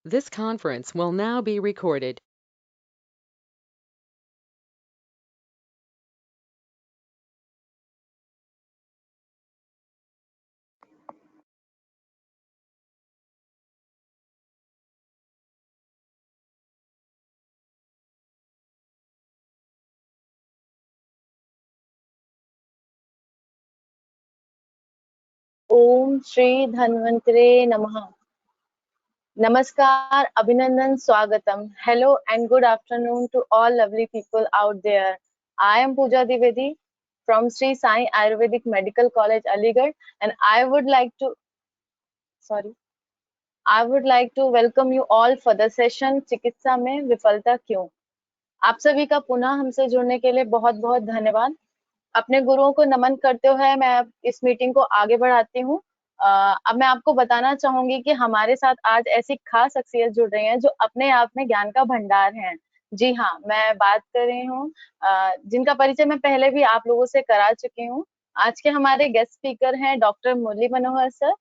This conference will now be recorded. ओम श्री धन्वंतरे नमः। Namaskar, Abhinandan, Swagatam. Hello and good afternoon to all lovely people out there. I am Pooja Dwivedi from Sri Sai Ayurvedic Medical College, Aligarh, and I would like to welcome you all for the session चिकित्सा में विफलता क्यों। आप सभी का पुनः हमसे जुड़ने के लिए बहुत बहुत धन्यवाद। अपने गुरुओं को नमन करते हुए मैं इस मीटिंग को आगे बढ़ाती हूँ। अब मैं आपको बताना चाहूंगी कि हमारे साथ आज ऐसी खास शख्सियत जुड़ रही हैं जो अपने आप में ज्ञान का भंडार हैं। जी हाँ, मैं बात कर रही हूँ जिनका परिचय मैं पहले भी आप लोगों से करा चुकी हूँ। आज के हमारे गेस्ट स्पीकर हैं डॉक्टर मुरली मनोहर सर।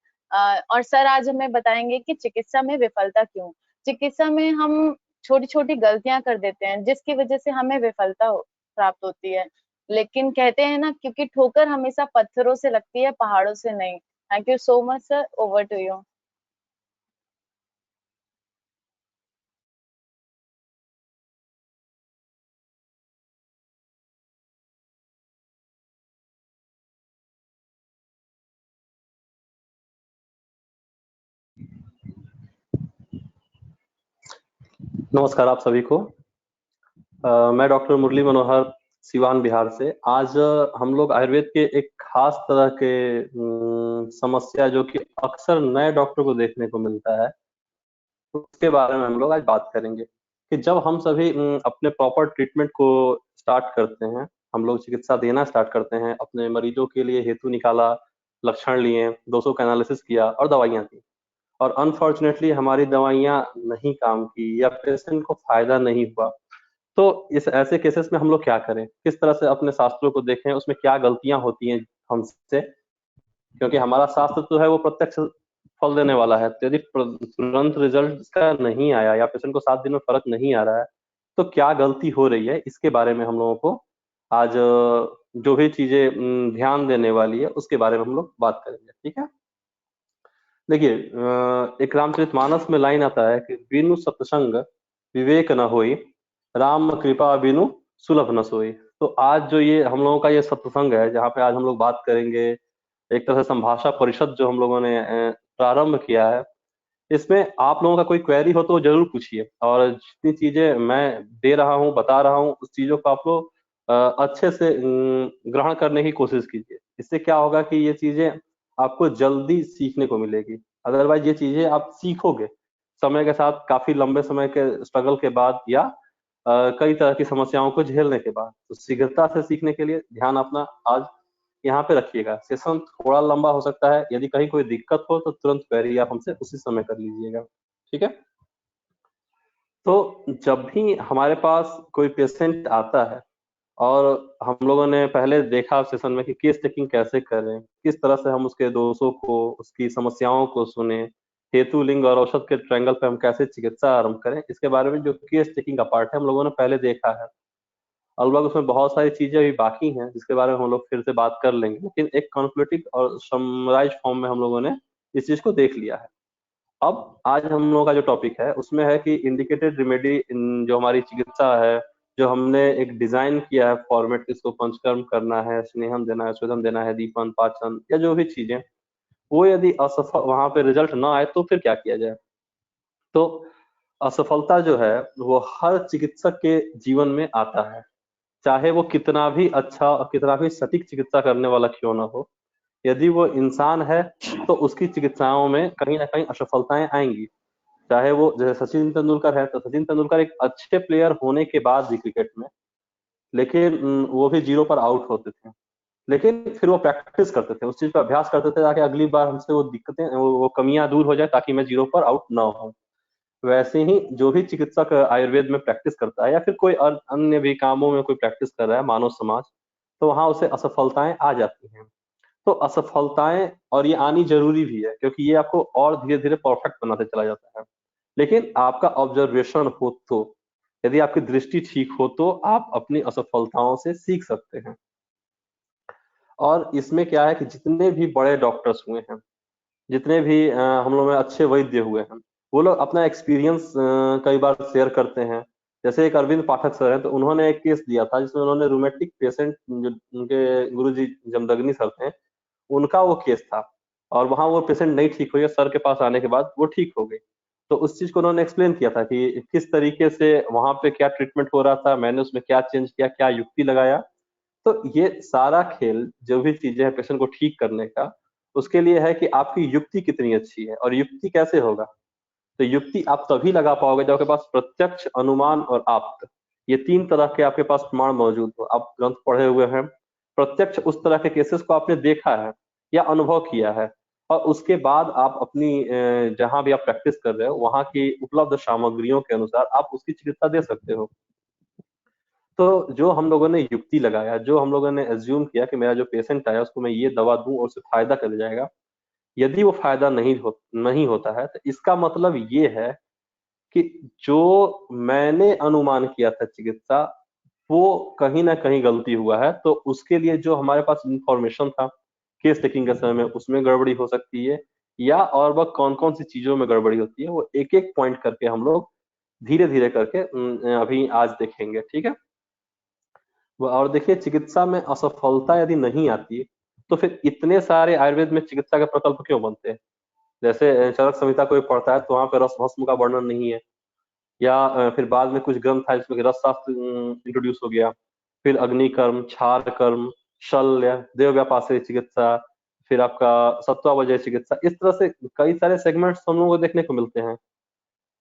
और सर आज हमें बताएंगे कि चिकित्सा में विफलता क्यों। चिकित्सा में हम छोटी छोटी गलतियां कर देते हैं जिसकी वजह से हमें विफलता प्राप्त होती है। लेकिन कहते हैं ना, क्योंकि ठोकर हमेशा पत्थरों से लगती है, पहाड़ों से नहीं। Thank you so much sir, over to you. नमस्कार आप सभी को। मैं डॉक्टर मुरली मनोहर सिवान बिहार से। आज हम लोग आयुर्वेद के एक खास तरह के समस्या जो कि अक्सर नए डॉक्टर को देखने को मिलता है, उसके बारे में हम लोग आज बात करेंगे कि जब हम सभी अपने प्रॉपर ट्रीटमेंट को स्टार्ट करते हैं, हम लोग चिकित्सा देना स्टार्ट करते हैं, अपने मरीजों के लिए हेतु निकाला, लक्षण लिए, दोषों का एनालिसिस किया और दवाइयाँ दी, और अनफॉर्चुनेटली हमारी दवाइयाँ नहीं काम की या पेशेंट को फायदा नहीं हुआ, तो इस ऐसे केसेस में हम लोग क्या करें, किस तरह से अपने शास्त्रों को देखें, उसमें क्या गलतियां होती हैं हमसे, क्योंकि हमारा शास्त्र तो है वो प्रत्यक्ष फल देने वाला है। तो यदि तुरंत रिजल्ट का नहीं आया या पेशेंट को 7 दिन में फर्क नहीं आ रहा है, तो क्या गलती हो रही है, इसके बारे में हम लोगों को आज जो भी चीजें ध्यान देने वाली है उसके बारे में हम लोग बात करेंगे। ठीक है, देखिए एक रामचरितमानस में लाइन आता है कि बिनु सत्संग विवेक न होई, राम कृपा बिनु सुलभ न सोई। तो आज जो ये हम लोगों का ये सत्संग है, जहाँ पे आज हम लोग बात करेंगे, एक तरह से संभाषा परिषद जो हम लोगों ने प्रारंभ किया है, इसमें आप लोगों का कोई क्वेरी हो तो जरूर पूछिए, और जितनी चीजें मैं दे रहा हूँ, बता रहा हूँ, उस चीजों को आप लोग अच्छे से ग्रहण करने की कोशिश कीजिए। इससे क्या होगा कि ये चीजें आपको जल्दी सीखने को मिलेगी। अदरवाइज ये चीजें आप सीखोगे समय के साथ, काफी लंबे समय के स्ट्रगल के बाद, या कई तरह की समस्याओं को झेलने के बाद। तो शीघ्रता से सीखने के लिए ध्यान अपना आज यहाँ पे रखिएगा। सेशन थोड़ा लंबा हो सकता है, यदि कहीं कोई दिक्कत हो तो तुरंत क्वेरी आप हमसे उसी समय कर लीजिएगा। ठीक है, तो जब भी हमारे पास कोई पेशेंट आता है, और हम लोगों ने पहले देखा सेशन में कि केस टेकिंग कैसे करें, किस तरह से हम उसके दोषों को, उसकी समस्याओं को सुने, हेतु लिंग और औषध के ट्रायंगल पे हम कैसे चिकित्सा आरंभ करें, इसके बारे में जो केस टेकिंग का पार्ट है हम लोगों ने पहले देखा है। अलबत्ता उसमें बहुत सारी चीजें अभी बाकी हैं जिसके बारे में हम लोग फिर से बात कर लेंगे, लेकिन एक कॉन्क्लूटिव और समराइज फॉर्म में हम लोगों ने इस चीज को देख लिया है। अब आज हम लोगों का जो टॉपिक है उसमें है कि इंडिकेटेड रेमेडी, जो हमारी चिकित्सा है, जो हमने एक डिजाइन किया है फॉर्मेट, इसको पंचकर्म करना है, स्नेहम देना है, शोधन देना है, दीपन, पाचन या जो भी चीजें, वो यदि असफल, वहां पे रिजल्ट ना आए तो फिर क्या किया जाए। तो असफलता जो है वो हर चिकित्सक के जीवन में आता है, चाहे वो कितना भी अच्छा और कितना भी सटीक चिकित्सा करने वाला क्यों ना हो। यदि वो इंसान है तो उसकी चिकित्साओं में कहीं ना कहीं असफलताएं आएंगी। चाहे वो, जैसे सचिन तेंदुलकर है, तो सचिन तेंदुलकर एक अच्छे प्लेयर होने के बाद भी क्रिकेट में, लेकिन वो भी जीरो पर आउट होते थे, लेकिन फिर वो प्रैक्टिस करते थे, उस चीज पर अभ्यास करते थे ताकि अगली बार हमसे वो दिक्कतें, वो कमियां दूर हो जाए, ताकि मैं जीरो पर आउट ना हूँ। वैसे ही जो भी चिकित्सक आयुर्वेद में प्रैक्टिस करता है, या फिर कोई अन्य भी कामों में कोई प्रैक्टिस कर रहा है, मानव समाज, तो वहां उसे असफलताएं आ जाती हैं। तो असफलताएं, और ये आनी जरूरी भी है, क्योंकि ये आपको और धीरे धीरे परफेक्ट बनाते चला जाता है। लेकिन आपका ऑब्जर्वेशन हो तो, यदि आपकी दृष्टि ठीक हो तो आप अपनी असफलताओं से सीख सकते हैं। और इसमें क्या है कि जितने भी बड़े डॉक्टर्स हुए हैं, जितने भी हम लोग में अच्छे वैद्य हुए हैं, वो लोग अपना एक्सपीरियंस कई बार शेयर करते हैं। जैसे एक अरविंद पाठक सर हैं, तो उन्होंने एक केस दिया था जिसमें उन्होंने रूमेटिक पेशेंट, जो उनके गुरुजी जमदग्नि सर थे, उनका वो केस था, और वहां वो पेशेंट नहीं ठीक हुई, सर के पास आने के बाद वो ठीक हो गई। तो उस चीज को उन्होंने एक्सप्लेन किया था कि किस तरीके से वहां पे क्या ट्रीटमेंट हो रहा था, मैंने उसमें क्या चेंज किया, क्या युक्ति लगाया। तो ये सारा खेल जो भी चीजें हैं पेशेंट को ठीक करने का, उसके लिए है कि आपकी युक्ति कितनी अच्छी है। और युक्ति कैसे होगा, तो युक्ति आप तभी लगा पाओगे जब आपके पास प्रत्यक्ष, अनुमान और आप्त, ये तीन तरह के आपके पास प्रमाण मौजूद हो। आप ग्रंथ पढ़े हुए हैं, प्रत्यक्ष उस तरह के केसेस को आपने देखा है या अनुभव किया है, और उसके बाद आप अपनी जहां भी आप प्रैक्टिस कर रहे हो वहां की उपलब्ध सामग्रियों के अनुसार आप उसकी चिकित्सा दे सकते हो। तो जो हम लोगों ने युक्ति लगाया, जो हम लोगों ने एज्यूम किया कि मेरा जो पेशेंट आया उसको मैं ये दवा दूं और उससे फायदा कर जाएगा, यदि वो फायदा नहीं होता है, तो इसका मतलब ये है कि जो मैंने अनुमान किया था चिकित्सा, वो कहीं ना कहीं गलती हुआ है। तो उसके लिए जो हमारे पास इंफॉर्मेशन था केस टेकिंग के समय में, उसमें गड़बड़ी हो सकती है, या और वह कौन कौन सी चीजों में गड़बड़ी होती है, वो एक एक पॉइंट करके हम लोग धीरे धीरे करके अभी आज देखेंगे, ठीक है। और देखिए, चिकित्सा में असफलता यदि नहीं आती तो फिर इतने सारे आयुर्वेद में चिकित्सा के प्रकल्प क्यों बनते हैं। जैसे चरक संहिता कोई पढ़ता है तो वहां पे रस भस्म का वर्णन नहीं है, या फिर बाद में कुछ ग्रंथ है जिसमें रस शास्त्र इंट्रोड्यूस हो गया, फिर अग्निकर्म, क्षार कर्म, शल्य, देव व्यापाश्रय चिकित्सा, फिर आपका सत्वावजय चिकित्सा, इस तरह से कई सारे सेगमेंट्स हम लोगों को देखने को मिलते हैं।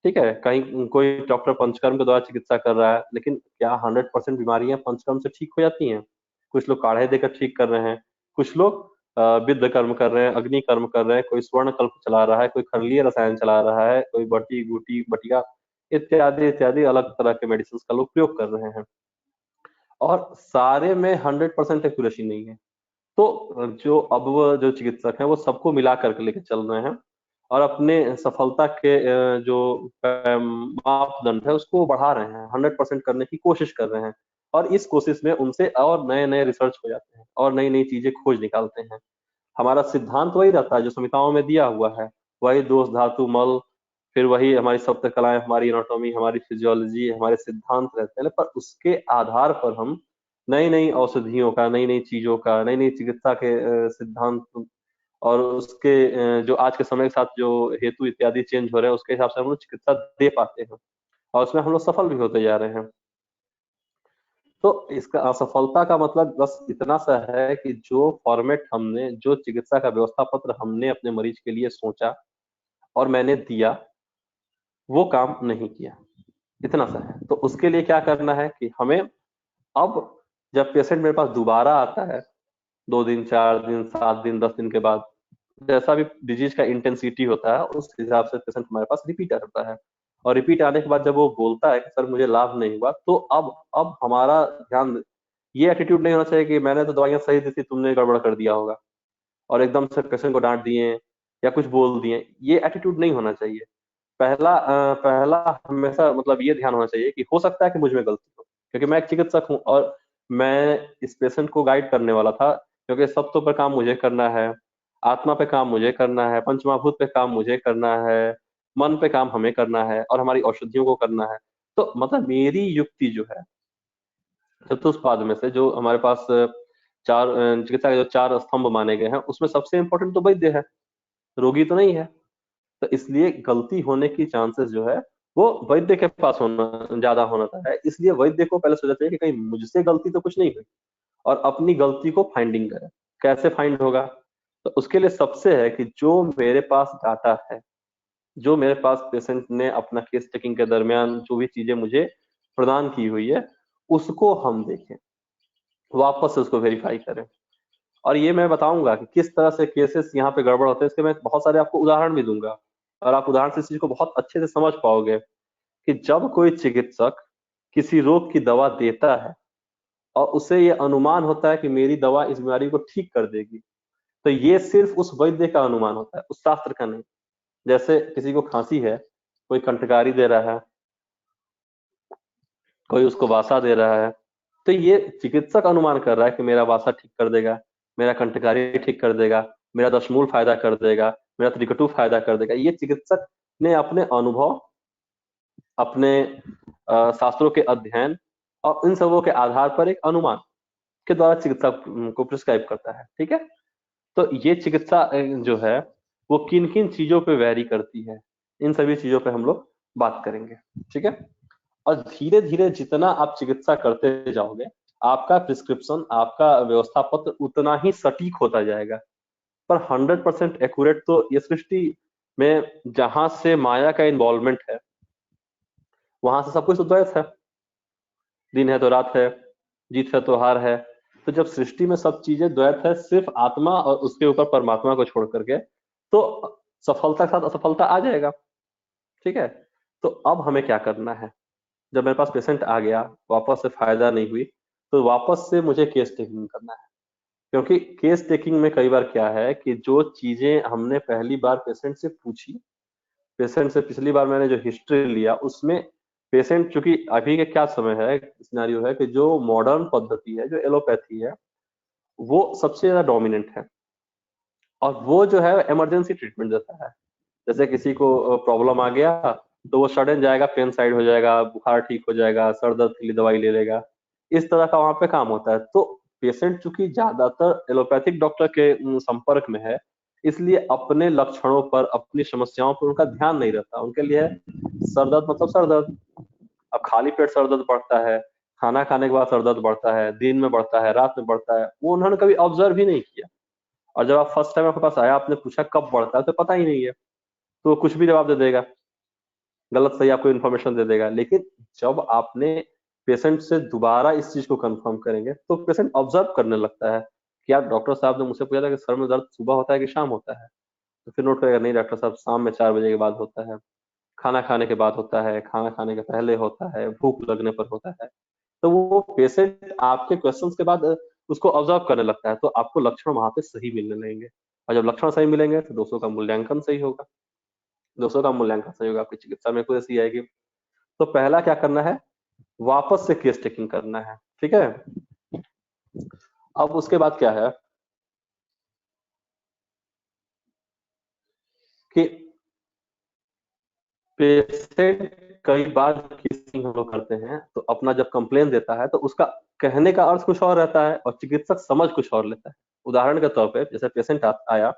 ठीक है, कहीं कोई डॉक्टर पंचकर्म के द्वारा चिकित्सा कर रहा है, लेकिन क्या 100% बीमारियां पंचकर्म से ठीक हो जाती हैं। कुछ लोग काढ़े देकर ठीक कर रहे हैं, कुछ लोग विद्ध कर्म कर रहे हैं, अग्नि कर्म कर रहे हैं, कोई स्वर्ण कल्प चला रहा है, कोई खरलीय रसायन चला रहा है, कोई बटी गुटी बटिया इत्यादि इत्यादि अलग तरह के मेडिसिन का लोग प्रयोग कर रहे हैं, और सारे में 100% एक्यूरेसी नहीं है। तो जो अब वो जो चिकित्सक हैं वो सबको मिला करके लेके चल रहे हैं, और अपने सफलता के जो मापदंड है उसको बढ़ा रहे हैं, 100% करने की कोशिश कर रहे हैं। और इस कोशिश में उनसे और नए नए रिसर्च हो जाते हैं और नई नई चीजें खोज निकालते हैं। हमारा सिद्धांत वही रहता है जो संहिताओं में दिया हुआ है, वही दोष धातु मल, फिर वही हमारी सप्त कलाएं, हमारी एनाटॉमी, हमारी फिजियोलॉजी, हमारे सिद्धांत रहते हैं। पर उसके आधार पर हम नई नई औषधियों का, नई नई चीजों का, नई नई चिकित्सा के सिद्धांत, और उसके जो आज के समय के साथ जो हेतु इत्यादि चेंज हो रहे हैं उसके हिसाब से हम लोग चिकित्सा दे पाते हैं, और उसमें हम लोग सफल भी होते जा रहे हैं। तो इसका असफलता का मतलब बस इतना सा है कि जो फॉर्मेट हमने, जो चिकित्सा का व्यवस्था पत्र हमने अपने मरीज के लिए सोचा और मैंने दिया, वो काम नहीं किया, इतना सा है। तो उसके लिए क्या करना है कि हमें अब जब पेशेंट मेरे पास दोबारा आता है 2 दिन, 4 दिन, 7 दिन, 10 दिन के बाद, जैसा भी डिजीज का इंटेंसिटी होता है उस हिसाब से पेशेंट हमारे पास रिपीट आता है। और रिपीट आने के बाद जब वो बोलता है कि सर मुझे लाभ नहीं हुआ, तो अब हमारा ध्यान, ये एटीट्यूड नहीं होना चाहिए कि मैंने तो दवाइयां सही दी थी, तुमने गड़बड़ कर दिया होगा, और एकदम से पेशेंट को डांट दिए या कुछ बोल दिए। ये एटीट्यूड नहीं होना चाहिए। पहला हमेशा मतलब ये ध्यान होना चाहिए कि हो सकता है कि मुझ में गलती हो, क्योंकि मैं एक चिकित्सक हूँ और मैं इस पेशेंट को गाइड करने वाला था, क्योंकि सत्व पे काम मुझे करना है, आत्मा पे काम मुझे करना है, पंचमहाभूत पे काम मुझे करना है, मन पे काम हमें करना है, और हमारी औषधियों को करना है। तो मतलब मेरी युक्ति जो है, चतुष्पाद में से जो हमारे पास चार चिकित्सा के जो 4 स्तंभ माने गए हैं, उसमें सबसे इंपॉर्टेंट तो वैद्य है, रोगी तो नहीं है। तो इसलिए गलती होने की चांसेस जो है वो वैद्य के पास होना ज्यादा होना है। इसलिए वैद्य को पहले सोचना चाहिए कि कहीं मुझसे गलती तो कुछ नहीं हुई, और अपनी गलती को फाइंडिंग करे। कैसे फाइंड होगा, तो उसके लिए सबसे है कि जो मेरे पास डाटा है, जो मेरे पास पेशेंट ने अपना केस टेकिंग के दरमियान जो भी चीजें मुझे प्रदान की हुई है, उसको हम देखें, वापस से उसको वेरीफाई करें। और ये मैं बताऊंगा कि किस तरह से केसेस यहाँ पे गड़बड़ होते हैं, इसके मैं बहुत सारे आपको उदाहरण भी दूंगा, और आप उदाहरण से इस चीज को बहुत अच्छे से समझ पाओगे कि जब कोई चिकित्सक किसी रोग की दवा देता है और उसे ये अनुमान होता है कि मेरी दवा इस बीमारी को ठीक कर देगी, तो ये सिर्फ उस वैद्य का अनुमान होता है, उस शास्त्र का नहीं। जैसे किसी को खांसी है, कोई कंटकारी दे रहा है, कोई उसको वासा दे रहा है, तो ये चिकित्सक अनुमान कर रहा है कि मेरा वासा ठीक कर देगा, मेरा कंटकारी ठीक कर देगा, मेरा दशमूल फायदा कर देगा, मेरा त्रिकटु फायदा कर देगा। ये चिकित्सक ने अपने अनुभव, अपने शास्त्रों के अध्ययन और इन सबों के आधार पर एक अनुमान के द्वारा चिकित्सा को प्रिस्क्राइब करता है। ठीक है, तो ये चिकित्सा जो है वो किन किन चीजों पे वेरी करती है, इन सभी चीजों पे हम लोग बात करेंगे। ठीक है, और धीरे धीरे जितना आप चिकित्सा करते जाओगे, आपका प्रिस्क्रिप्शन, आपका व्यवस्था पत्र उतना ही सटीक होता जाएगा। पर 100% एक्यूरेट तो ये सृष्टि में जहां से माया का इन्वॉल्वमेंट है वहां से सब कुछ द्वैत है। दिन है तो रात है, जीत है तो हार है। तो जब सृष्टि में सब चीजें द्वैत है, सिर्फ आत्मा और उसके ऊपर परमात्मा को छोड़ करके, तो सफलता के साथ असफलता आ जाएगा। ठीक है, तो अब हमें क्या करना है? जब मेरे पास पेशेंट आ गया, वापस से फायदा नहीं हुई, तो वापस से मुझे केस टेकिंग करना है। क्योंकि केस टेकिंग में कई बार क्या है कि जो चीजें हमने पहली बार पेशेंट से पूछी, पेशेंट से पिछली बार मैंने जो हिस्ट्री लिया, उसमें पेशेंट, चूंकि अभी के क्या समय है, सिनेरियो है कि जो मॉडर्न पद्धति है, जो एलोपैथी है, वो सबसे ज्यादा डोमिनेंट है। और वो जो है इमरजेंसी ट्रीटमेंट देता है। जैसे किसी को प्रॉब्लम आ गया तो वो सडन जाएगा, पेन साइड हो जाएगा, बुखार ठीक हो जाएगा, सर दर्द के लिए दवाई ले लेगा, इस तरह का वहां पे काम होता है। तो पेशेंट चूंकि ज्यादातर एलोपैथिक डॉक्टर के संपर्क में है, इसलिए अपने लक्षणों पर, अपनी समस्याओं पर उनका ध्यान नहीं रहता। उनके लिए सर दर्द मतलब सर दर्द। अब खाली पेट सर दर्द बढ़ता है, खाना खाने के बाद सर दर्द बढ़ता है, दिन में बढ़ता है, रात में बढ़ता है, वो उन्होंने कभी ऑब्जर्व ही नहीं किया। और जब आप फर्स्ट टाइम आपके पास आया, आपने पूछा कब बढ़ता है, तो पता ही नहीं है, तो कुछ भी जवाब दे देगा, गलत सही आपको इन्फॉर्मेशन दे देगा। लेकिन जब आपने पेशेंट से दोबारा इस चीज को कंफर्म करेंगे, तो पेशेंट ऑब्जर्व करने लगता है कि यार डॉक्टर साहब ने मुझसे पूछा था कि सर में दर्द सुबह होता है कि शाम होता है, तो फिर नोट करेगा, नहीं डॉक्टर साहब, शाम में 4 बजे के बाद होता है, खाना खाने के बाद होता है, खाना खाने के पहले होता है, भूख लगने पर होता है। तो वो पेशेंट आपके क्वेश्चंस के बाद उसको ऑब्जर्व करने लगता है, तो आपको लक्षण वहां पे सही मिलने लगेंगे। और जब लक्षण सही मिलेंगे तो दोषों का मूल्यांकन सही होगा, दोषों का मूल्यांकन सही होगा, आपकी चिकित्सा में एक्यूरेसी आएगी। तो पहला क्या करना है? वापस से केस टेकिंग करना है। ठीक है, अब उसके बाद क्या है कि पेशेंट कई बार किसी हम लोग करते हैं, तो अपना जब कंप्लेन देता है तो उसका कहने का अर्थ कुछ और रहता है और चिकित्सक समझ कुछ और लेता है। उदाहरण के तौर पे, जैसे पेशेंट आया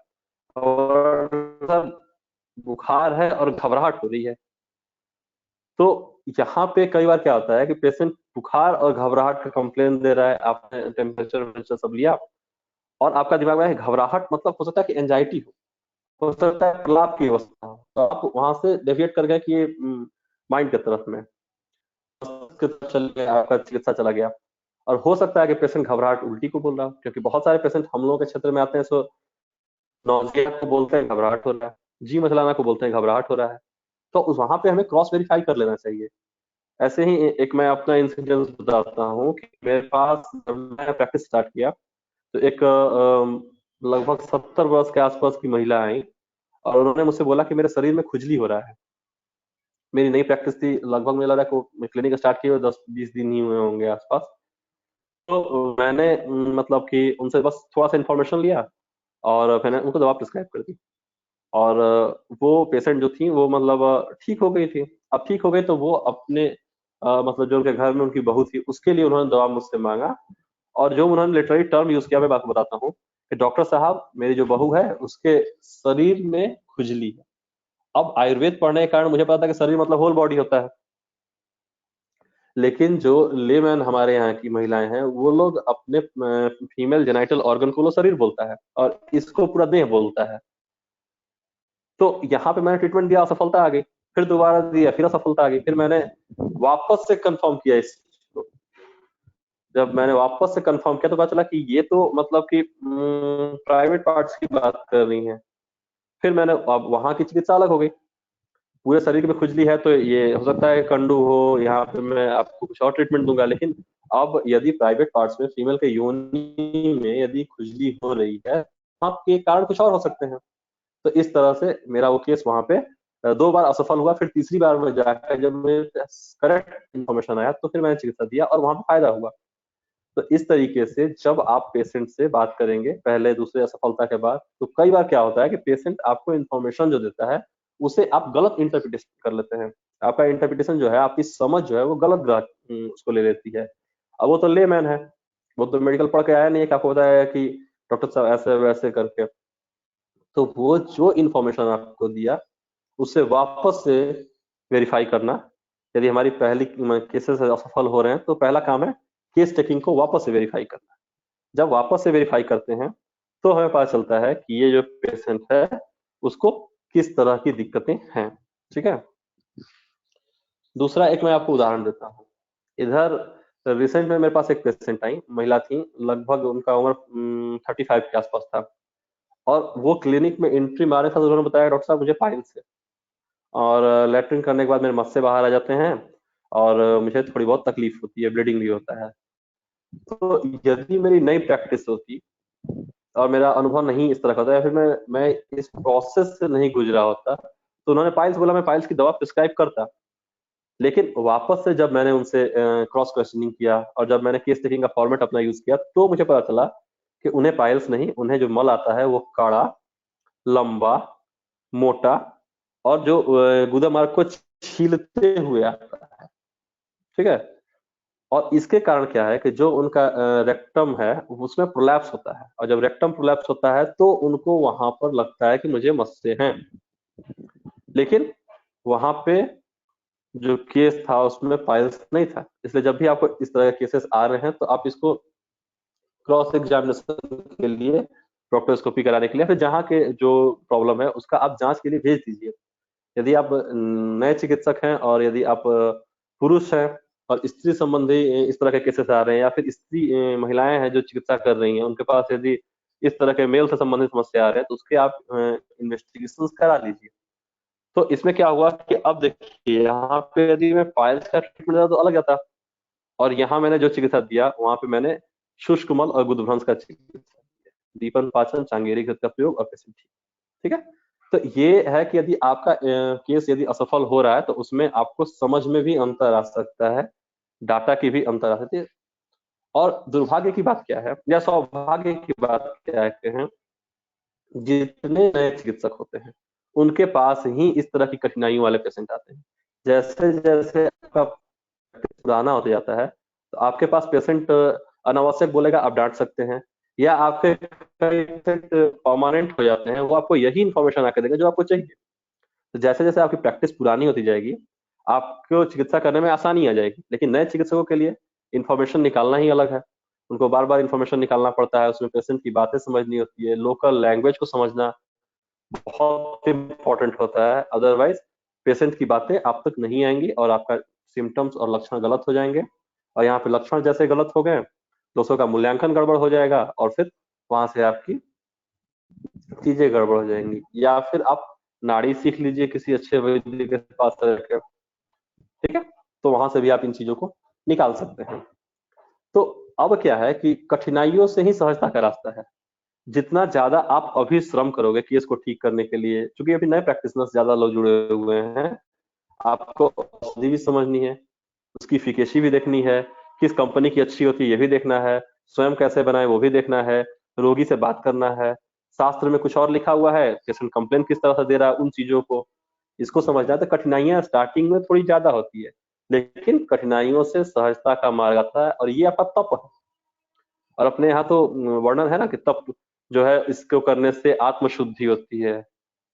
और सर बुखार है और घबराहट हो रही है, तो यहाँ पे कई बार क्या होता है कि पेशेंट बुखार और घबराहट का कंप्लेन दे रहा है, आपने टेम्परेचर सब लिया, और आपका दिमाग में है घबराहट मतलब हो सकता है कि एंजाइटी हो सकता है प्रलाप की अवस्था हो, तो आप वहां से डेविएट कर गए कि ये माइंड की तरफ में चल गया, आपका चिकित्सा चला गया। और हो सकता है कि पेशेंट घबराहट उल्टी को बोल रहा हो, क्योंकि बहुत सारे पेशेंट हम लोगों के क्षेत्र में आते हैं, सो नौजिया को बोलते हैं घबराहट हो रहा है, जी मचलाना को बोलते हैं घबराहट हो रहा है। तो उस वहां पे हमें क्रॉस वेरीफाई कर लेना चाहिए। ऐसे ही एक मैं अपना इंसिडेंस बताता हूँ कि मेरे पास जब मैंने प्रैक्टिस स्टार्ट किया, तो एक लगभग 70 वर्ष के आसपास की महिला आई और उन्होंने मुझसे बोला कि मेरे शरीर में खुजली हो रहा है। मेरी नई प्रैक्टिस थी, लगभग मुझे लग रहा है कि क्लिनिक स्टार्ट किए हुए 10-20 दिन ही हुए होंगे आसपास। तो मैंने मतलब कि उनसे बस थोड़ा सा इन्फॉर्मेशन लिया और मैंने उनको दवा प्रिस्क्राइब कर दी। और वो पेशेंट जो थी वो मतलब ठीक हो गई थी। अब ठीक हो गई तो वो अपने मतलब जो उनके घर में उनकी बहू थी उसके लिए उन्होंने दवा मुझसे मांगा, और जो उन्होंने लिटरली टर्म यूज किया मैं बात बताता हूँ कि डॉक्टर साहब मेरी जो बहू है उसके शरीर में खुजली है। अब आयुर्वेद पढ़ने के कारण मुझे पता था कि शरीर मतलब होल बॉडी होता है, लेकिन जो लेमैन हमारे यहाँ की महिलाएं हैं वो लोग अपने फीमेल जेनाइटल ऑर्गन को शरीर बोलता है और इसको पूरा देह बोलता है। तो यहाँ पे मैंने ट्रीटमेंट दिया, असफलता आ गई, फिर दोबारा दिया, फिर असफलता आ गई, फिर मैंने वापस से कंफर्म किया इस चीज को। जब मैंने वापस से कंफर्म किया तो पता चला कि ये तो मतलब कि प्राइवेट पार्ट्स की बात कर रही हैं। फिर मैंने, अब वहां की चिकित्सा अलग हो गई, पूरे शरीर में खुजली है तो ये हो सकता है कंडू हो, यहाँ पे मैं आपको कुछ और ट्रीटमेंट दूंगा। लेकिन अब यदि प्राइवेट पार्ट्स में, फीमेल के योनि में यदि खुजली हो रही है, आपके कारण कुछ और हो सकते हैं। तो इस तरह से मेरा वो केस वहां पे 2 बार असफल हुआ, फिर तीसरी बार में जाकर जब मेरे करेक्ट इन्फॉर्मेशन आया तो फिर मैंने चिकित्सा दिया और वहां पर फायदा हुआ। तो इस तरीके से जब आप पेशेंट से बात करेंगे पहले दूसरे असफलता के बाद, तो कई बार क्या होता है कि पेशेंट आपको इन्फॉर्मेशन जो देता है उसे आप गलत इंटरप्रिटेशन कर लेते हैं। आपका इंटरप्रिटेशन जो है, आपकी समझ जो है वो गलत उसको ले लेती है। अब वो तो लेमैन है, वो तो मेडिकल पढ़ के आया नहीं है कि आपको बताया कि डॉक्टर साहब ऐसे वैसे करके। तो वो जो इन्फॉर्मेशन आपको दिया उसे वापस से वेरीफाई करना। यदि हमारी पहली केसेस असफल हो रहे हैं तो पहला काम है केस टेकिंग को वापस से वेरीफाई करना। जब वापस से वेरीफाई करते हैं तो हमें पता चलता है कि ये जो पेशेंट है उसको किस तरह की दिक्कतें हैं। ठीक है, दूसरा एक मैं आपको उदाहरण देता हूँ। इधर रिसेंट में मेरे पास एक पेशेंट आई, महिला थी, लगभग उनका उम्र 35 के आसपास था, और वो क्लिनिक में एंट्री मारे था तो उन्होंने बताया डॉक्टर साहब मुझे पाइल्स है, और लैट्रिन करने के बाद मेरे मस्से बाहर आ जाते हैं और मुझे थोड़ी बहुत तकलीफ होती है, ब्लीडिंग भी होता है। तो यदि मेरी नई प्रैक्टिस होती और मेरा अनुभव नहीं इस तरह का होता, या फिर मैं इस प्रोसेस से नहीं गुजरा होता, तो उन्होंने पाइल्स बोला, मैं पाइल्स की दवा प्रिस्क्राइब करता। लेकिन वापस से जब मैंने उनसे क्रॉस क्वेश्चनिंग किया और जब मैंने केस टेकिंग का फॉर्मेट अपना यूज किया तो मुझे पता चला कि उन्हें पाइल्स नहीं, उन्हें जो मल आता है वो काड़ा, लंबा, मोटा और जो गुदा मार्ग को छीलते हुए आता है। ठीक है, और इसके कारण क्या है कि जो उनका रेक्टम है उसमें प्रोलैप्स होता है, और जब रेक्टम प्रोलैप्स होता है तो उनको वहां पर लगता है कि मुझे मस्से हैं। लेकिन वहां पे जो केस था उसमें पाइल्स नहीं था। इसलिए जब भी आपको इस तरह के केसेस आ रहे हैं तो आप इसको क्रॉस एग्जामिनेशन के लिए, प्रोक्टोस्कोपी कराने के लिए, फिर जहाँ के जो प्रॉब्लम है उसका आप जांच के लिए भेज दीजिए। यदि आप नए चिकित्सक हैं और यदि आप पुरुष हैं और स्त्री संबंधी इस तरह के केसेस आ रहे हैं, या फिर स्त्री महिलाएं हैं जो चिकित्सा कर रही हैं, उनके पास यदि इस तरह के मेल से संबंधित समस्या आ रहे हैं तो उसके आप इन्वेस्टिगेशन करा लीजिए। तो इसमें क्या हुआ कि अब देखिए यहाँ पे यदि मैं पाइल्स का ट्रीटमेंट दिया तो अलग आता, और यहाँ मैंने जो चिकित्सा दिया वहां पे मैंने शुष्क मल और गुदभ्रंश का चिकित्सा दिया, दीपन पाचन चांगेरी का प्रयोग और पेशेंट ठीक है। तो ये है कि यदि आपका केस यदि असफल हो रहा है तो उसमें आपको समझ में भी अंतर आ सकता है, डाटा की भी अंतर आ सकती है। और दुर्भाग्य की बात क्या है या सौभाग्य की बात क्या है कि जितने नए चिकित्सक होते हैं उनके पास ही इस तरह की कठिनाइयों वाले पेशेंट आते हैं। जैसे जैसे आपका पुराना होता जाता है तो आपके पास पेशेंट अनावश्यक बोलेगा, आप डांट सकते हैं, या आपके पेशेंट परमानेंट हो जाते हैं, वो आपको यही इन्फॉर्मेशन आकर देगा जो आपको चाहिए। तो जैसे जैसे आपकी प्रैक्टिस पुरानी होती जाएगी आपको चिकित्सा करने में आसानी आ जाएगी। लेकिन नए चिकित्सकों के लिए इन्फॉर्मेशन निकालना ही अलग है, उनको बार बार इन्फॉर्मेशन निकालना पड़ता है, उसमें पेशेंट की बातें समझनी होती है, लोकल लैंग्वेज को समझना बहुत इंपॉर्टेंट होता है। अदरवाइज पेशेंट की बातें आप तक नहीं आएंगी और आपका सिम्टम्स और लक्षण गलत हो जाएंगे, और यहाँ पे लक्षण जैसे गलत हो गए दोस्तों का मूल्यांकन गड़बड़ हो जाएगा, और फिर वहां से आपकी चीजें गड़बड़ हो जाएंगी। या फिर आप नाड़ी सीख लीजिए किसी अच्छे वैद्य के पास रहकर, ठीक है, तो वहां से भी आप इन चीजों को निकाल सकते हैं। तो अब क्या है कि कठिनाइयों से ही सहजता का रास्ता है। जितना ज्यादा आप अभी श्रम करोगे केस को ठीक करने के लिए, क्योंकि अभी नए प्रैक्टिशनर्स ज्यादा लोग जुड़े हुए हैं, आपको औषधि भी समझनी है, उसकी इफिकेसी भी देखनी है, किस कंपनी की अच्छी होती है ये भी देखना है, स्वयं कैसे बनाए वो भी देखना है, रोगी से बात करना है, शास्त्र में कुछ और लिखा हुआ है, पेशेंट कंप्लेन किस तरह से दे रहा है, उन चीजों को इसको समझना है। तो कठिनाइयां स्टार्टिंग में थोड़ी ज्यादा होती है, लेकिन कठिनाइयों से सहजता का मार्ग आता है, और ये आपका तप है। और अपने यहाँ तो वर्णन है ना कि तप जो है इसको करने से आत्मशुद्धि होती है।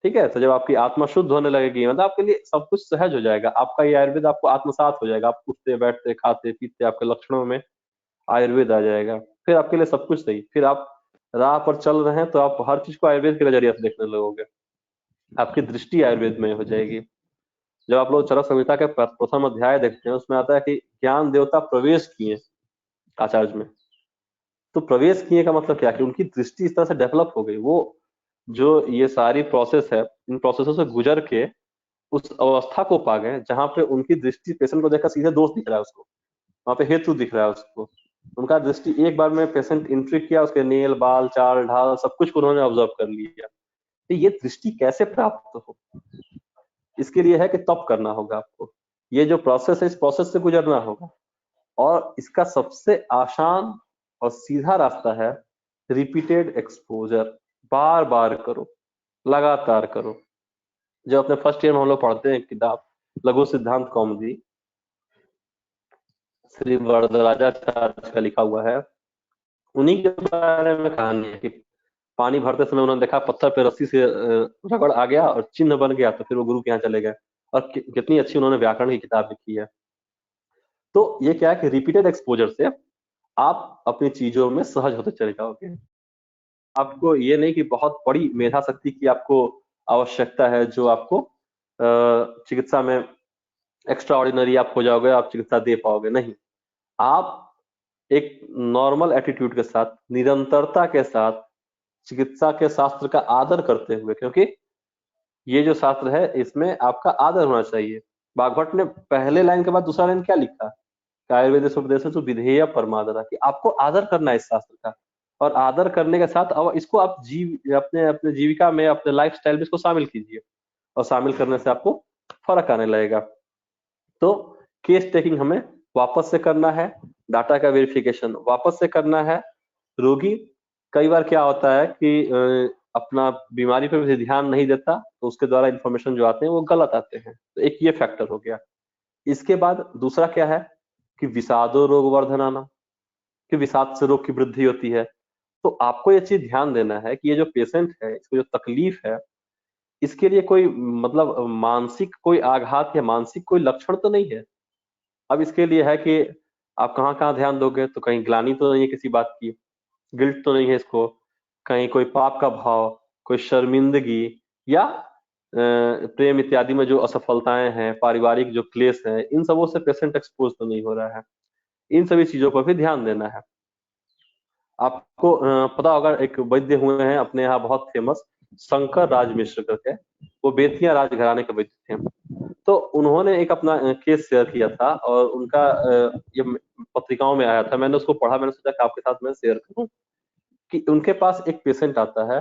ठीक है, तो जब आपकी आत्मा शुद्ध होने लगेगी मतलब आपके लिए सब कुछ सहज हो जाएगा, आपका ये आयुर्वेद आपको आत्मसात हो जाएगा, आप उठते बैठते खाते पीते आपके लक्षणों में आयुर्वेद आ जाएगा, फिर आपके लिए सब कुछ सही। फिर आप राह पर चल रहे हैं तो आप हर चीज को आयुर्वेद के नजरिए से देखने लगोगे, आपकी दृष्टि आयुर्वेद में हो जाएगी। जब आप लोग चरक संहिता के प्रथम अध्याय देखते हैं उसमें आता है कि ज्ञान देवता प्रवेश किए आचार्य में। तो प्रवेश किए का मतलब क्या कि उनकी दृष्टि इस तरह से डेवलप हो गई, वो जो ये सारी प्रोसेस है इन प्रोसेसों से गुजर के उस अवस्था को पा गए जहां पे उनकी दृष्टि पेशेंट को देखकर सीधे दोष दिख रहा है उसको, वहां पे हेतु दिख रहा है उसको। उनका दृष्टि एक बार में पेशेंट एंट्री किया, उसके नेल बाल चाल ढाल सब कुछ उन्होंने ऑब्जर्व कर लिया। तो ये दृष्टि कैसे प्राप्त हो, इसके लिए है कि तप करना होगा आपको। ये जो प्रोसेस है, इस प्रोसेस से गुजरना होगा, और इसका सबसे आसान और सीधा रास्ता है रिपीटेड एक्सपोजर। बार बार करो, लगातार करो। जो अपने फर्स्ट ईयर में हम लोग पढ़ते हैं किताब लघु सिद्धांत कौमुदी, श्री वरदराजाचार्य का लिखा हुआ है, उन्हीं के बारे में कहानी है कि पानी भरते समय उन्होंने देखा पत्थर पे रस्सी से रगड़ आ गया और चिन्ह बन गया, तो फिर वो गुरु के यहाँ चले गए। और कितनी अच्छी उन्होंने व्याकरण की किताब लिखी है। तो ये क्या है कि रिपीटेड एक्सपोजर से आप अपनी चीजों में सहज होते चले जाओगे। आपको ये नहीं कि बहुत बड़ी मेधा शक्ति की आपको आवश्यकता है जो आपको चिकित्सा में एक्स्ट्रा ऑर्डिनरी आप हो जाओगे, आप चिकित्सा दे पाओगे, नहीं। आप एक नॉर्मल एटीट्यूड के साथ, निरंतरता के साथ चिकित्सा के शास्त्र का आदर करते हुए, क्योंकि ये जो शास्त्र है इसमें आपका आदर होना चाहिए। बागभट्ट ने पहले लाइन के बाद दूसरा लाइन क्या लिखा? आयुर्वेद उपदेश तो विधेय परमादरा, कि आपको आदर करना है इस शास्त्र का, और आदर करने के साथ अब इसको आप अपने जीविका में, अपने लाइफस्टाइल में इसको शामिल कीजिए, और शामिल करने से आपको फर्क आने लगेगा। तो केस टेकिंग हमें वापस से करना है, डाटा का वेरिफिकेशन वापस से करना है। रोगी कई बार क्या होता है कि अपना बीमारी पर भी ध्यान नहीं देता, तो उसके द्वारा इंफॉर्मेशन जो आते हैं वो गलत आते हैं। तो एक ये फैक्टर हो गया। इसके बाद दूसरा क्या है कि विषादो रोग वर्धनाना, कि विषाद से रोग की वृद्धि होती है। तो आपको ये चीज ध्यान देना है कि ये जो पेशेंट है, इसको जो तकलीफ है, इसके लिए कोई मतलब मानसिक कोई आघात या मानसिक कोई लक्षण तो नहीं है। अब इसके लिए है कि आप कहाँ कहाँ ध्यान दोगे, तो कहीं ग्लानि तो नहीं है किसी बात की, गिल्ट तो नहीं है इसको, कहीं कोई पाप का भाव, कोई शर्मिंदगी, या प्रेम इत्यादि में जो असफलताएं हैं, पारिवारिक जो क्लेश है, इन सबों से पेशेंट एक्सपोज तो नहीं हो रहा है। इन सभी चीजों पर भी ध्यान देना है। आपको पता होगा, एक वैद्य हुए हैं अपने यहाँ बहुत फेमस, शंकर राज मिश्र करके, वो बेतिया राजघराने के वैद्य थे। तो उन्होंने एक अपना केस शेयर किया था, और उनका ये पत्रिकाओं में आया था, मैंने उसको पढ़ा, मैंने सोचा कि आपके साथ मैं शेयर करूं। कि उनके पास एक पेशेंट आता है,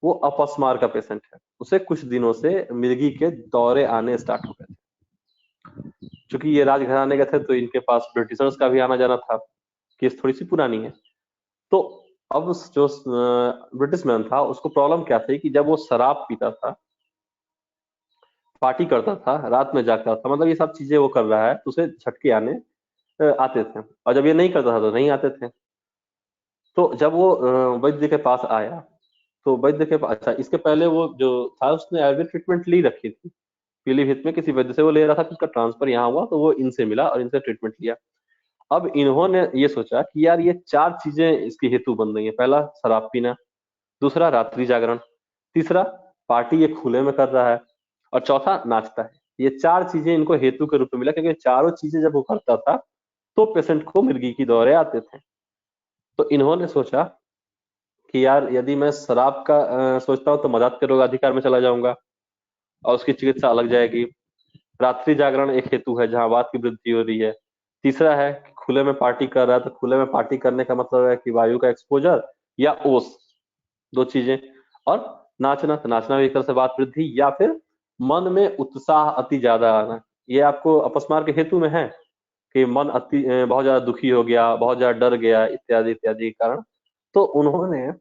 वो अपस्मार का पेशेंट है, उसे कुछ दिनों से मिर्गी के दौरे आने स्टार्ट हो गए थे। चूंकि ये राजघराने के थे, तो इनके पास ब्रिटिशर्स का भी आना जाना था, केस थोड़ी सी पुरानी है। तो अब जो ब्रिटिश मैन था, उसको प्रॉब्लम क्या थी कि जब वो शराब पीता था, पार्टी करता था, रात में जागता था, मतलब ये सब चीजें वो कर रहा है, तो उसे झटके आने आते थे, और जब ये नहीं करता था तो नहीं आते थे। तो जब वो वैद्य के पास आया, तो वैद्य के पास, अच्छा इसके पहले वो जो था उसने आयुर्वेद ट्रीटमेंट ली रखी थी, पीलीभीत में किसी वैद्य से वो ले रहा था, तो उसका ट्रांसफर यहाँ हुआ, तो वो इनसे मिला और इनसे ट्रीटमेंट लिया। अब इन्होंने ये सोचा कि यार ये 4 चीजें इसकी हेतु बन रही है। पहला शराब पीना, दूसरा रात्रि जागरण, तीसरा पार्टी ये खुले में कर रहा है, और चौथा नाचता है। ये 4 चीजें इनको हेतु के रूप में मिला, क्योंकि चारों चीजें जब वो करता था तो पेशेंट को मिर्गी की दौरे आते थे। तो इन्होंने सोचा कि यार यदि मैं शराब का सोचता हूँ तो मदात के रोग अधिकार में चला जाऊंगा, और उसकी चिकित्सा अलग जाएगी। रात्रि जागरण एक हेतु है जहां वात की वृद्धि हो रही है। तीसरा है कि खुले में पार्टी कर रहा है, तो खुले में पार्टी करने का मतलब है कि वायु का एक्सपोजर या ओस, 2 चीजें। और नाचना, तो नाचना भी एक तरह से वात वृद्धि, या फिर मन में उत्साह अति ज्यादा आना। ये आपको अपस्मार के हेतु में है कि मन बहुत ज्यादा दुखी हो गया, बहुत ज्यादा डर गया, इत्यादि इत्यादि के कारण। तो उन्होंने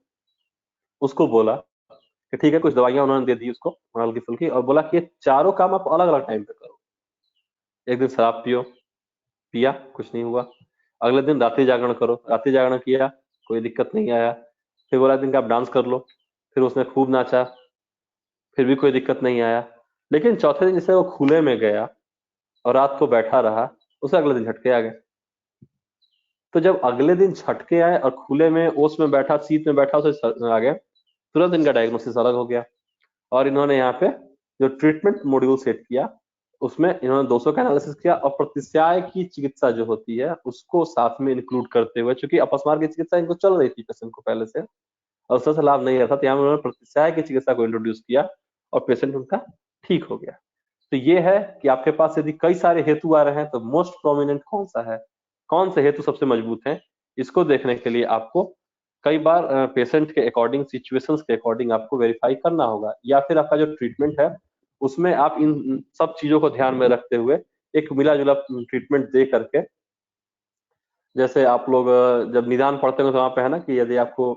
उसको बोला कि ठीक है, कुछ दवाइयां उन्होंने दे दी उसको हल्की फुल्की, और बोला कि ये चारों काम आप अलग अलग टाइम पे करो। एक दिन शराब पियो, पिया, कुछ नहीं हुआ। अगले दिन रात्रि जागरण करो, रात्रि जागरण किया, कोई दिक्कत नहीं आया। फिर बोला दिन का आप डांस कर लो, फिर उसने खूब नाचा, फिर भी कोई दिक्कत नहीं आया। लेकिन चौथे दिन जैसे वो खुले में गया और रात को बैठा रहा, उसे अगले दिन झटके आ गए। तो जब अगले दिन झटके आए और खुले में ओस में बैठा, शीत में बैठा, उसे आ गया, तुरंत इनका डायग्नोसिस अलग हो गया। और इन्होंने यहाँ पे जो ट्रीटमेंट मॉड्यूल सेट किया, उसमें इन्होंने 200 का एनालिसिस किया, और प्रतिशय की चिकित्सा जो होती है उसको साथ में इंक्लूड करते हुए, चूंकि अपस्मार की चिकित्सा इनको चल रही थी पेशेंट को पहले से, और उससे लाभ नहीं रहा था, तो यहाँ उन्होंने प्रतिशय की चिकित्सा को इंट्रोड्यूस किया, और पेशेंट उनका ठीक हो गया। तो ये है कि आपके पास यदि कई सारे हेतु आ रहे हैं, तो मोस्ट प्रोमिनेंट कौन सा है, कौन से हेतु सबसे मजबूत है, इसको देखने के लिए आपको कई बार पेशेंट के अकॉर्डिंग, सिचुएशंस के अकॉर्डिंग आपको वेरीफाई करना होगा, या फिर आपका जो ट्रीटमेंट है उसमें आप इन सब चीजों को ध्यान में रखते हुए एक मिला जुला ट्रीटमेंट दे करके, जैसे आप लोग जब निदान पढ़ते हो तो वहाँ पे है ना कि यदि आपको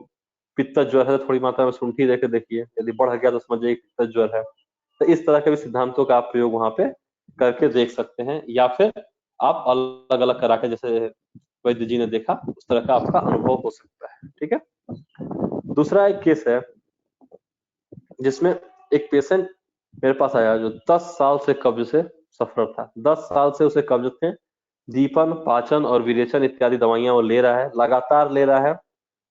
पित्त ज्वर है तो थोड़ी मात्रा में शुंठी देके देखिए, यदि बढ़ गया तो समझिए पित्त ज्वर है। तो इस तरह के भी सिद्धांतों का आप प्रयोग वहाँ पे करके देख सकते हैं, या फिर आप अलग अलग करा के जैसे वैद्य जी ने देखा उस तरह का आपका अनुभव हो सकता है। ठीक है। दूसरा एक केस है जिसमें एक पेशेंट मेरे पास आया जो 10 साल से कब्ज से सफर था। 10 साल से उसे कब्ज थे, दीपन, पाचन और विरेचन इत्यादि दवाइयां वो ले रहा है, लगातार ले रहा है,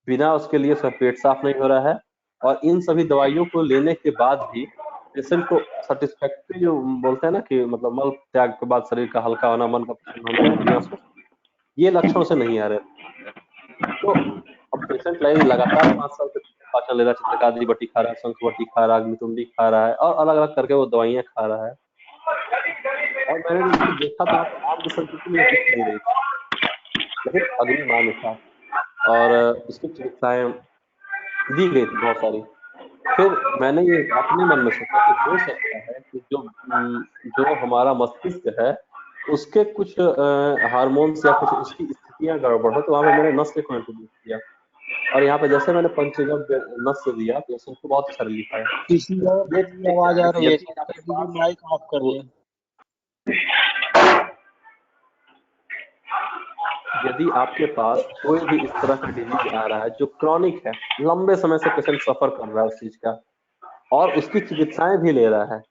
बिना उसके लिए उसका पेट साफ नहीं हो रहा है, और इन सभी दवाइयों को लेने के बाद भी पेशेंट को सेटिस्फैक्ट्री जो बोलते हैं ना कि मतलब मल त्याग के बाद शरीर का हल्का होना, मन का प्रसन्न होना बिना स्वस्थ, ये लक्षण से नहीं आ रहे। तो अब पेशेंट लगातार 5 साल से पाचन ले रहा है, चित्रकादी बटी खा रहा है, शंख बटी खा रहा है, अग्नितुंडी खा रहा है, और अलग अलग करके वो दवाइयां खा रहा है। और मैंने जब उसको देखा तो आम जैसा बिल्कुल नहीं दिख नहीं रही थी, लेकिन अग्नि मान था और उसकी चिकित्साएं दी गई थी बहुत सारी। फिर मैंने ये अपने मन में सोचा कि हो सकता है कि जो हमारा मस्तिष्क है उसके कुछ हार्मोन्स या कुछ उसकी स्थितियां गड़बड़ हो, तो वहां पे मैंने नस्य को इंट्रोड्यूस किया, और यहाँ पे जैसे मैंने पंचगव्य नस्य दिया तो उसको बहुत अच्छा रिलीफ आया। किसी और ये की आवाज आ रही है, यदि कर आपके दीजिए, पास माइक ऑफ कर वो- ले। यदि आपके पास कोई भी इस तरह का डिजीज आ रहा है जो क्रॉनिक है, लंबे समय से पेशेंट सफर कर रहा है उस चीज का, और उसकी चिकित्साएं भी ले रहा है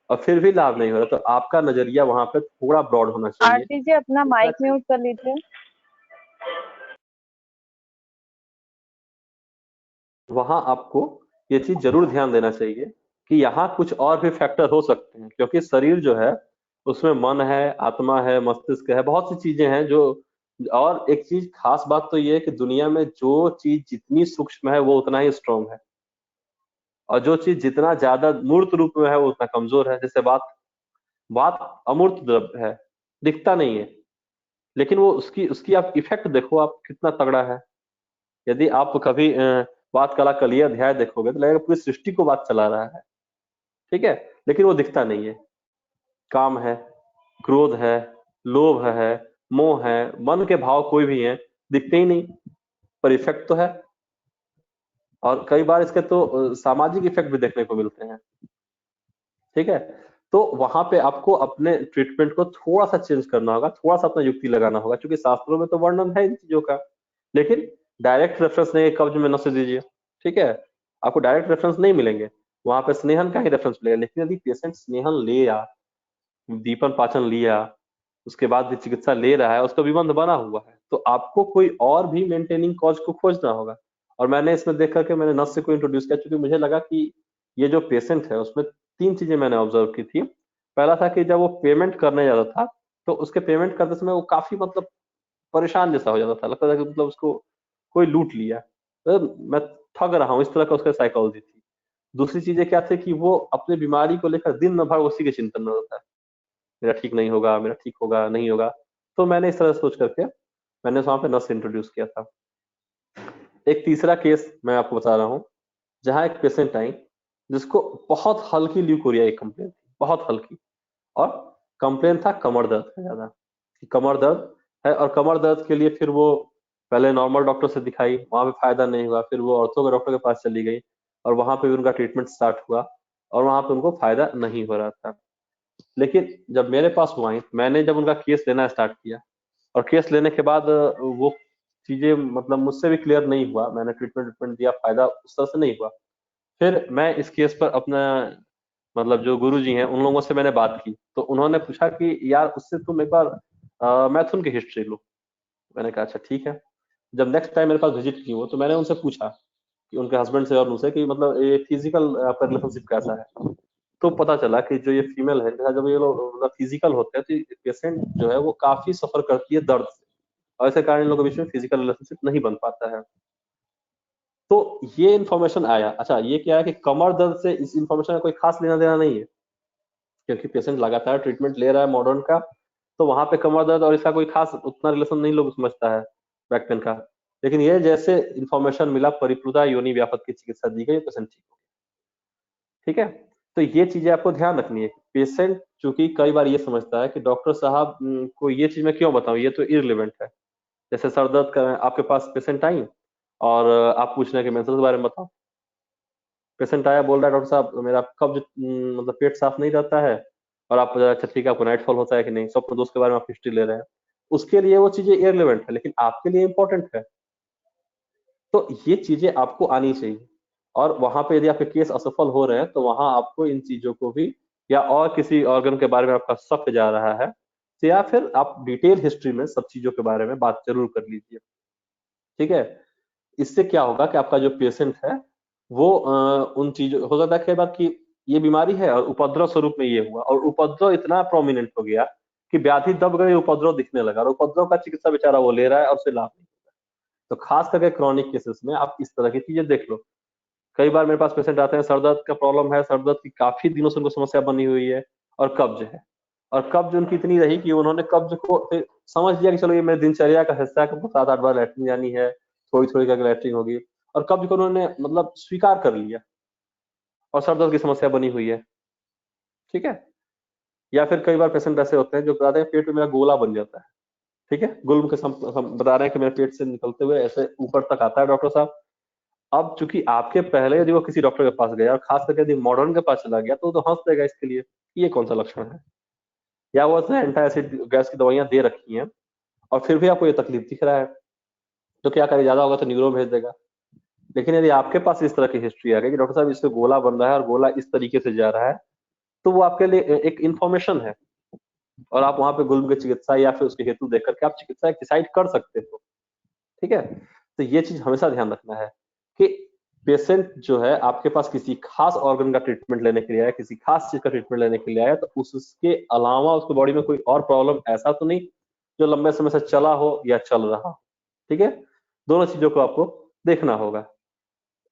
और फिर भी लाभ नहीं हो रहा, तो आपका नजरिया वहां पे थोड़ा ब्रॉड होना चाहिए। आरती जी अपना माइक म्यूट कर लीजिए। वहां आपको ये चीज जरूर ध्यान देना चाहिए कि यहाँ कुछ और भी फैक्टर हो सकते हैं, क्योंकि शरीर जो है उसमें मन है, आत्मा है, मस्तिष्क है, बहुत सी चीजें हैं जो, और एक चीज खास बात तो ये है कि दुनिया में जो चीज जितनी सूक्ष्म है वो उतना ही स्ट्रांग है, और जो चीज जितना ज्यादा मूर्त रूप में है वो उतना कमजोर है। जैसे बात बात अमूर्त द्रव्य है, दिखता नहीं है, लेकिन वो उसकी उसकी आप इफेक्ट देखो आप कितना तगड़ा है। यदि आप कभी बात कला कलिया अध्याय देखोगे तो लगेगा पूरी सृष्टि को बात चला रहा है। ठीक है, लेकिन वो दिखता नहीं है। काम है, क्रोध है, लोभ है, मोह है, मन के भाव कोई भी है, दिखते ही नहीं, पर इफेक्ट तो है। और कई बार इसके तो सामाजिक इफेक्ट भी देखने को मिलते हैं। ठीक है, तो वहां पे आपको अपने ट्रीटमेंट को थोड़ा सा चेंज करना होगा, थोड़ा सा अपना युक्ति लगाना होगा, क्योंकि शास्त्रों में तो वर्णन है इन चीजों का, लेकिन डायरेक्ट रेफरेंस नहीं, कब्ज में नस दीजिए। ठीक है, आपको डायरेक्ट रेफरेंस नहीं मिलेंगे, वहां पे स्नेहन का ही रेफरेंस मिलेगा। लेकिन यदि पेशेंट स्नेहन लिया, दीपन पाचन लिया, उसके बाद भी चिकित्सा ले रहा है, उसका विबंध बना हुआ है, तो आपको कोई और भी मेंटेनिंग कॉज को खोजना होगा। और मैंने इसमें देखा कि मैंने नस्य को इंट्रोड्यूस किया, क्योंकि मुझे लगा कि ये जो पेशेंट है उसमें 3 चीजें मैंने ऑब्जर्व की थी। पहला था कि जब वो पेमेंट करने जाता था तो उसके पेमेंट करते समय वो काफी मतलब परेशान जैसा हो जाता था, लगता था कि मतलब उसको कोई लूट लिया, तो मैं ठग रहा हूँ, इस तरह का उसका साइकोलॉजी थी। दूसरी चीजें क्या थी कि वो अपने बीमारी को लेकर दिन भर उसी के चिंतन में रहता है, मेरा ठीक नहीं होगा, मेरा ठीक होगा नहीं होगा। तो मैंने इस तरह सोच करके मैंने वहां पे नस इंट्रोड्यूस किया था। एक तीसरा केस मैं आपको बता रहा हूँ, जहाँ एक पेशेंट आई जिसको बहुत हल्की ल्यूकोरिया की कंप्लेन थी, बहुत हल्की, और कंप्लेन था कमर दर्द का ज्यादा, कि कमर दर्द है, और कमर दर्द के लिए फिर वो पहले नॉर्मल डॉक्टर से दिखाई, वहां पे फायदा नहीं हुआ, फिर वो ऑर्थो के डॉक्टर के पास चली गई और वहां पे भी उनका ट्रीटमेंट स्टार्ट हुआ और वहां पे उनको फायदा नहीं हो रहा था। लेकिन जब मेरे पास वो आई, मैंने जब उनका केस लेना स्टार्ट किया, और केस लेने के बाद वो चीजें मतलब मुझसे भी क्लियर नहीं हुआ, मैंने ट्रीटमेंट दिया, फायदा उस तरह से नहीं हुआ। फिर मैं इस केस पर अपना मतलब जो गुरु जी हैं उन लोगों से मैंने बात की, तो उन्होंने पूछा कि यार उससे तुम एक बार मैथुन की हिस्ट्री लो। मैंने कहा अच्छा ठीक है। जब नेक्स्ट टाइम मेरे पास विजिट की वो, तो मैंने उनसे पूछा कि उनके हस्बैंड से और उनसे कि मतलब ये फिजिकल आपका रिलेशनशिप कैसा है। तो पता चला कि जो ये फीमेल है, जब ये लोग मतलब फिजिकल होते हैं तो पेशेंट जो है वो काफी सफर करती है दर्द से, और ऐसे कारण इन लोगों के बीच में फिजिकल रिलेशनशिप नहीं बन पाता है। तो ये इन्फॉर्मेशन आया। अच्छा, ये क्या है कि कमर दर्द से इस इन्फॉर्मेशन का कोई खास लेना देना नहीं है, क्योंकि पेशेंट लगातार ट्रीटमेंट ले रहा है मॉडर्न का, तो वहां पे कमर दर्द और इसका कोई खास उतना रिलेशन नहीं लोग समझता है बैक पेन का। लेकिन ये जैसे इन्फॉर्मेशन मिला, परिप्लुता योनि व्यापक की चिकित्सा दी गई, पेशेंट ठीक हो गया। ठीक है, तो ये चीजें आपको ध्यान रखनी है। पेशेंट चूंकि कई बार ये समझता है कि डॉक्टर साहब को ये चीज मैं क्यों बताऊं, ये तो इररिलेवेंट है। जैसे सर दर्द का आपके पास पेशेंट आई और आप पूछ रहे हैं कि मेंसेस के बारे में बताओ। पेशेंट आया बोल रहा है डॉक्टर साहब मेरा कब्ज मतलब पेट साफ नहीं रहता है, और आप अच्छा ठीक है आपको नाइट फॉल होता है कि नहीं, सब अपने दोस्त के बारे में आप हिस्ट्री ले रहे हैं। उसके लिए वो चीजें इररिलेवेंट है, लेकिन आपके लिए इंपॉर्टेंट है। तो ये चीजें आपको आनी चाहिए। और वहां पे यदि आपके केस असफल हो रहे हैं तो वहां आपको इन चीजों को भी, या और किसी ऑर्गन के बारे में आपका शक जा रहा है, तो या फिर आप डिटेल हिस्ट्री में सब चीजों के बारे में बात जरूर कर लीजिए। ठीक है। इससे क्या होगा कि आपका जो पेशेंट है वो उन चीजों, हो सकता है कई बार कि ये बीमारी है और उपद्रव स्वरूप में ये हुआ, और उपद्रव इतना प्रोमिनेंट हो गया कि व्याधि दब गई, उपद्रव दिखने लगा, और उपद्रव का चिकित्सा बेचारा वो ले रहा है और उसे लाभ नहीं। तो खास करके क्रॉनिक केसेस में आप इस तरह की चीजें देख लो। कई बार मेरे पास पेशेंट आते हैं, सर दर्द का प्रॉब्लम है, सर दर्द की काफी दिनों से उनको समस्या बनी हुई है, और कब्ज है। और कब्ज उनकी इतनी रही कि उन्होंने कब्ज को फिर समझ लिया कि चलो ये मेरे दिनचर्या का हिस्सा है कि 7-8 बार लैट्रिन जानी है, थोड़ी थोड़ी करके लैट्रिन होगी, और कब्ज को उन्होंने मतलब स्वीकार कर लिया, और सर दर्द की समस्या बनी हुई है। ठीक है। या फिर कई बार पेशेंट ऐसे होते हैं जो बताते हैं पेट में मेरा गोला बन जाता है। ठीक है, गुल्म के हम बता रहे हैं कि मेरे पेट से निकलते हुए ऐसे ऊपर तक आता है डॉक्टर साहब। अब चूंकि आपके पहले यदि वो किसी डॉक्टर के पास गया, और खास करके यदि मॉडर्न के पास चला गया, तो वो तो हंस देगा इसके लिए, ये कौन सा लक्षण है। या वो उसने एंटासिड गैस की दवाइयां दे रखी हैं और फिर भी आपको ये तकलीफ दिख रहा है, तो क्या करे, ज्यादा होगा तो न्यूरो भेज देगा। लेकिन यदि आपके पास इस तरह की हिस्ट्री आ गई कि डॉक्टर साहब इससे गोला बन रहा है और गोला इस तरीके से जा रहा है, तो वो आपके लिए एक इंफॉर्मेशन है, और आप वहां पे गुल्म की चिकित्सा या फिर उसके हेतु देख करके आप चिकित्सा डिसाइड कर सकते हो। ठीक है। तो ये चीज हमेशा ध्यान रखना है कि पेशेंट जो है आपके पास किसी खास ऑर्गन का ट्रीटमेंट लेने के लिए आया, किसी खास चीज का ट्रीटमेंट लेने के लिए आया, तो उसके अलावा उसके बॉडी में कोई और प्रॉब्लम ऐसा तो नहीं जो लंबे समय से चला हो या चल रहा हो। ठीक है। दोनों चीजों को आपको देखना होगा।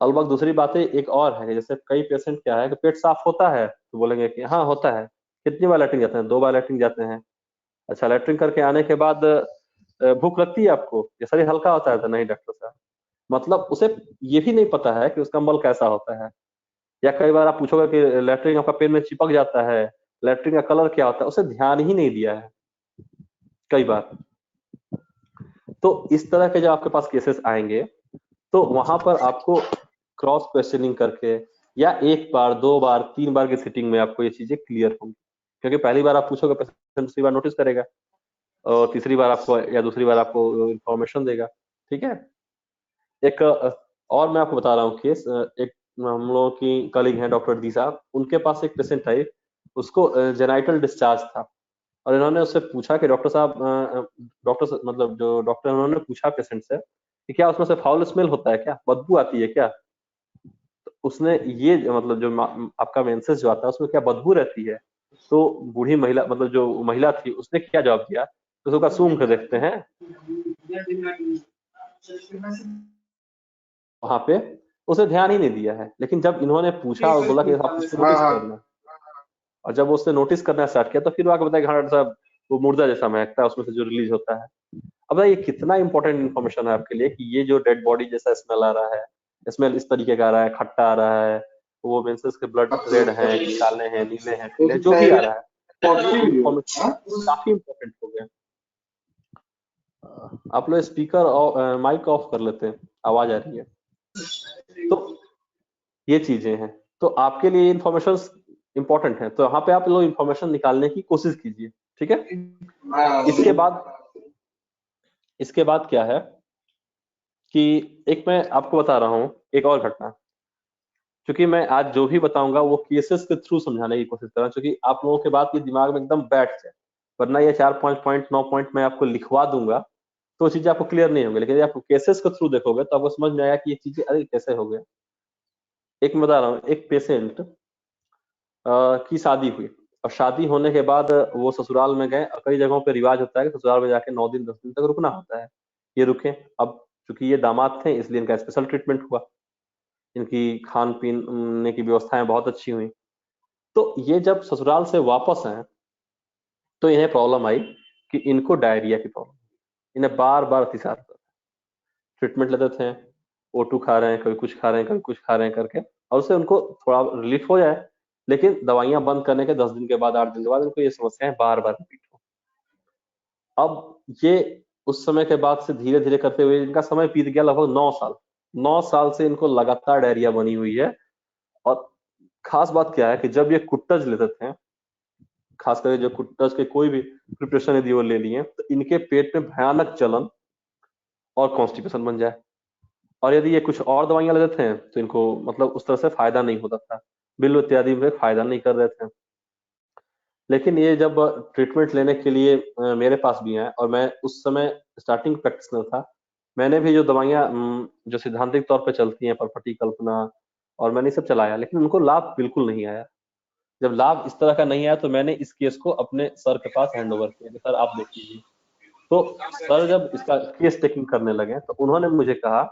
अलबत्त दूसरी बातें एक और है, जैसे कई पेशेंट क्या है कि पेट साफ होता है तो बोलेंगे कि हाँ होता है, कितनी बार लैट्रिन जाते हैं, 2 बार लैट्रिन जाते हैं। अच्छा, लैट्रिन करके आने के बाद भूख लगती है आपको, या शरीर हल्का होता है, तो नहीं डॉक्टर साहब, मतलब उसे ये भी नहीं पता है कि उसका मल कैसा होता है। या कई बार आप पूछोगे कि लैट्रिन आपका पेन में चिपक जाता है, लैट्रिन का कलर क्या होता है, उसे ध्यान ही नहीं दिया है कई बार। तो इस तरह के जब आपके पास केसेस आएंगे तो वहां पर आपको क्रॉस क्वेश्चनिंग करके, या 1 बार 2 बार 3 बार की सिटिंग में आपको ये चीजें क्लियर होंगी। क्योंकि पहली बार आप पूछोगे, पेशेंट दूसरी बार नोटिस करेगा, और तीसरी बार आपको या दूसरी बार आपको इंफॉर्मेशन देगा। ठीक है। एक और मैं आपको बता रहा हूँ केस, एक हम लोगों की कलीग हैं डॉक्टर दी साहब, उनके पास एक पेशेंट आई, उसको जेनाइटल डिस्चार्ज था, और इन्होंने उससे पूछा कि डॉक्टर साहब, डॉक्टर मतलब जो डॉक्टर, उन्होंने पूछा पेशेंट से कि क्या उसमें से फाउल स्मेल होता है, क्या बदबू आती है क्या। तो उसने ये मतलब जो आपका मेंसेस जो आता है उसमें क्या बदबू रहती है। तो बूढ़ी महिला मतलब जो महिला थी उसने क्या जवाब दिया, तो उसका सूंघ के देखते हैं वहां पे, उसे ध्यान ही नहीं दिया है। लेकिन जब इन्होंने पूछा और बोला कि आप इसको नोटिस करना, और जब उसने नोटिस करना स्टार्ट किया तो फिर वो आके बताया कि हाँ डॉक्टर साहब वो मुर्दा जैसा महकता है उसमें से जो रिलीज होता है। अब ये कितना इंपॉर्टेंट इन्फॉर्मेशन है आपके लिए कि ये जो डेड बॉडी जैसा स्मेल आ रहा है, स्मेल इस तरीके का आ रहा है, खट्टा आ रहा है, वो मेंसेस के ब्लड रेड है कि काले हैं, नीले हैं, पीले, जो भी आ रहा है, ये इन्फॉर्मेशन काफी इंपॉर्टेंट हो गया। आप लोग स्पीकर और माइक ऑफ कर लेते हैं, आवाज आ रही है। तो ये चीजें हैं, तो आपके लिए इन्फॉर्मेशन इंपॉर्टेंट है, तो यहाँ पे आप लोग इन्फॉर्मेशन निकालने की कोशिश कीजिए। ठीक है। इसके बाद क्या है कि एक मैं आपको बता रहा हूँ एक और घटना, क्योंकि मैं आज जो भी बताऊंगा वो केसेस के थ्रू समझाने की कोशिश कर रहा हूँ, क्योंकि आप लोगों के बात ये दिमाग में एकदम बैठ जाए, वरना ये 4-5 पॉइंट 9 पॉइंट मैं आपको लिखवा दूंगा तो चीजें आपको क्लियर नहीं होंगी। लेकिन यदि आप केसेस के थ्रू देखोगे तो आपको समझ में आएगा कि ये चीजें अरे कैसे हो गया। एक मैं बता रहा हूँ, एक पेशेंट की शादी हुई, और शादी होने के बाद वो ससुराल में गए, और कई जगहों पे रिवाज होता है कि ससुराल में जाके 9 दिन 10 दिन तक रुकना होता है। ये रुके। अब चूंकि ये दामाद थे इसलिए इनका स्पेशल ट्रीटमेंट हुआ, इनकी खान पीने की व्यवस्थाएं बहुत अच्छी हुई। तो ये जब ससुराल से वापस आए तो इन्हें प्रॉब्लम आई कि इनको डायरिया की प्रॉब्लम, इन्हें बार बार अतिसार, ट्रीटमेंट लेते थे, O2 खा रहे हैं, कभी कुछ खा रहे हैं, कभी कुछ खा रहे हैं करके, और उससे उनको थोड़ा रिलीफ हो जाए लेकिन दवाइयां बंद करने के 10 दिन के बाद, 8 दिन के बाद इनको ये समस्याएं बार बार रिपीट हो। अब ये उस समय के बाद से धीरे धीरे करते हुए इनका समय बीत गया लगभग 9 साल। 9 साल से इनको लगातार डायरिया बनी हुई है। और खास बात क्या है कि जब ये कुट्टज लेते थे, खास करके जो कुट्टज के कोई भी प्रिपरेशन यदि वो ले लिए, तो इनके पेट में भयानक जलन और कॉन्स्टिपेशन बन जाए। और यदि ये कुछ और दवाइयां ले लेते हैं तो इनको मतलब उस तरह से फायदा नहीं होता था, बिल्व इत्यादि में फायदा नहीं कर रहे थे। लेकिन ये जब ट्रीटमेंट लेने के लिए मेरे पास भी आए, और मैं उस समय स्टार्टिंग प्रैक्टिशनर था, मैंने भी जो दवाइयां जो सैद्धांतिक तौर पे चलती हैं, परपटी, कल्पना, और मैंने सब चलाया, लेकिन उनको लाभ बिल्कुल नहीं आया। जब लाभ इस तरह का नहीं आया तो मैंने इस केस को अपने सर के पास हैंड ओवर किया कि सर आप देख लीजिए। तो सर जब इसका केस टेकिंग करने लगे तो उन्होंने मुझे कहा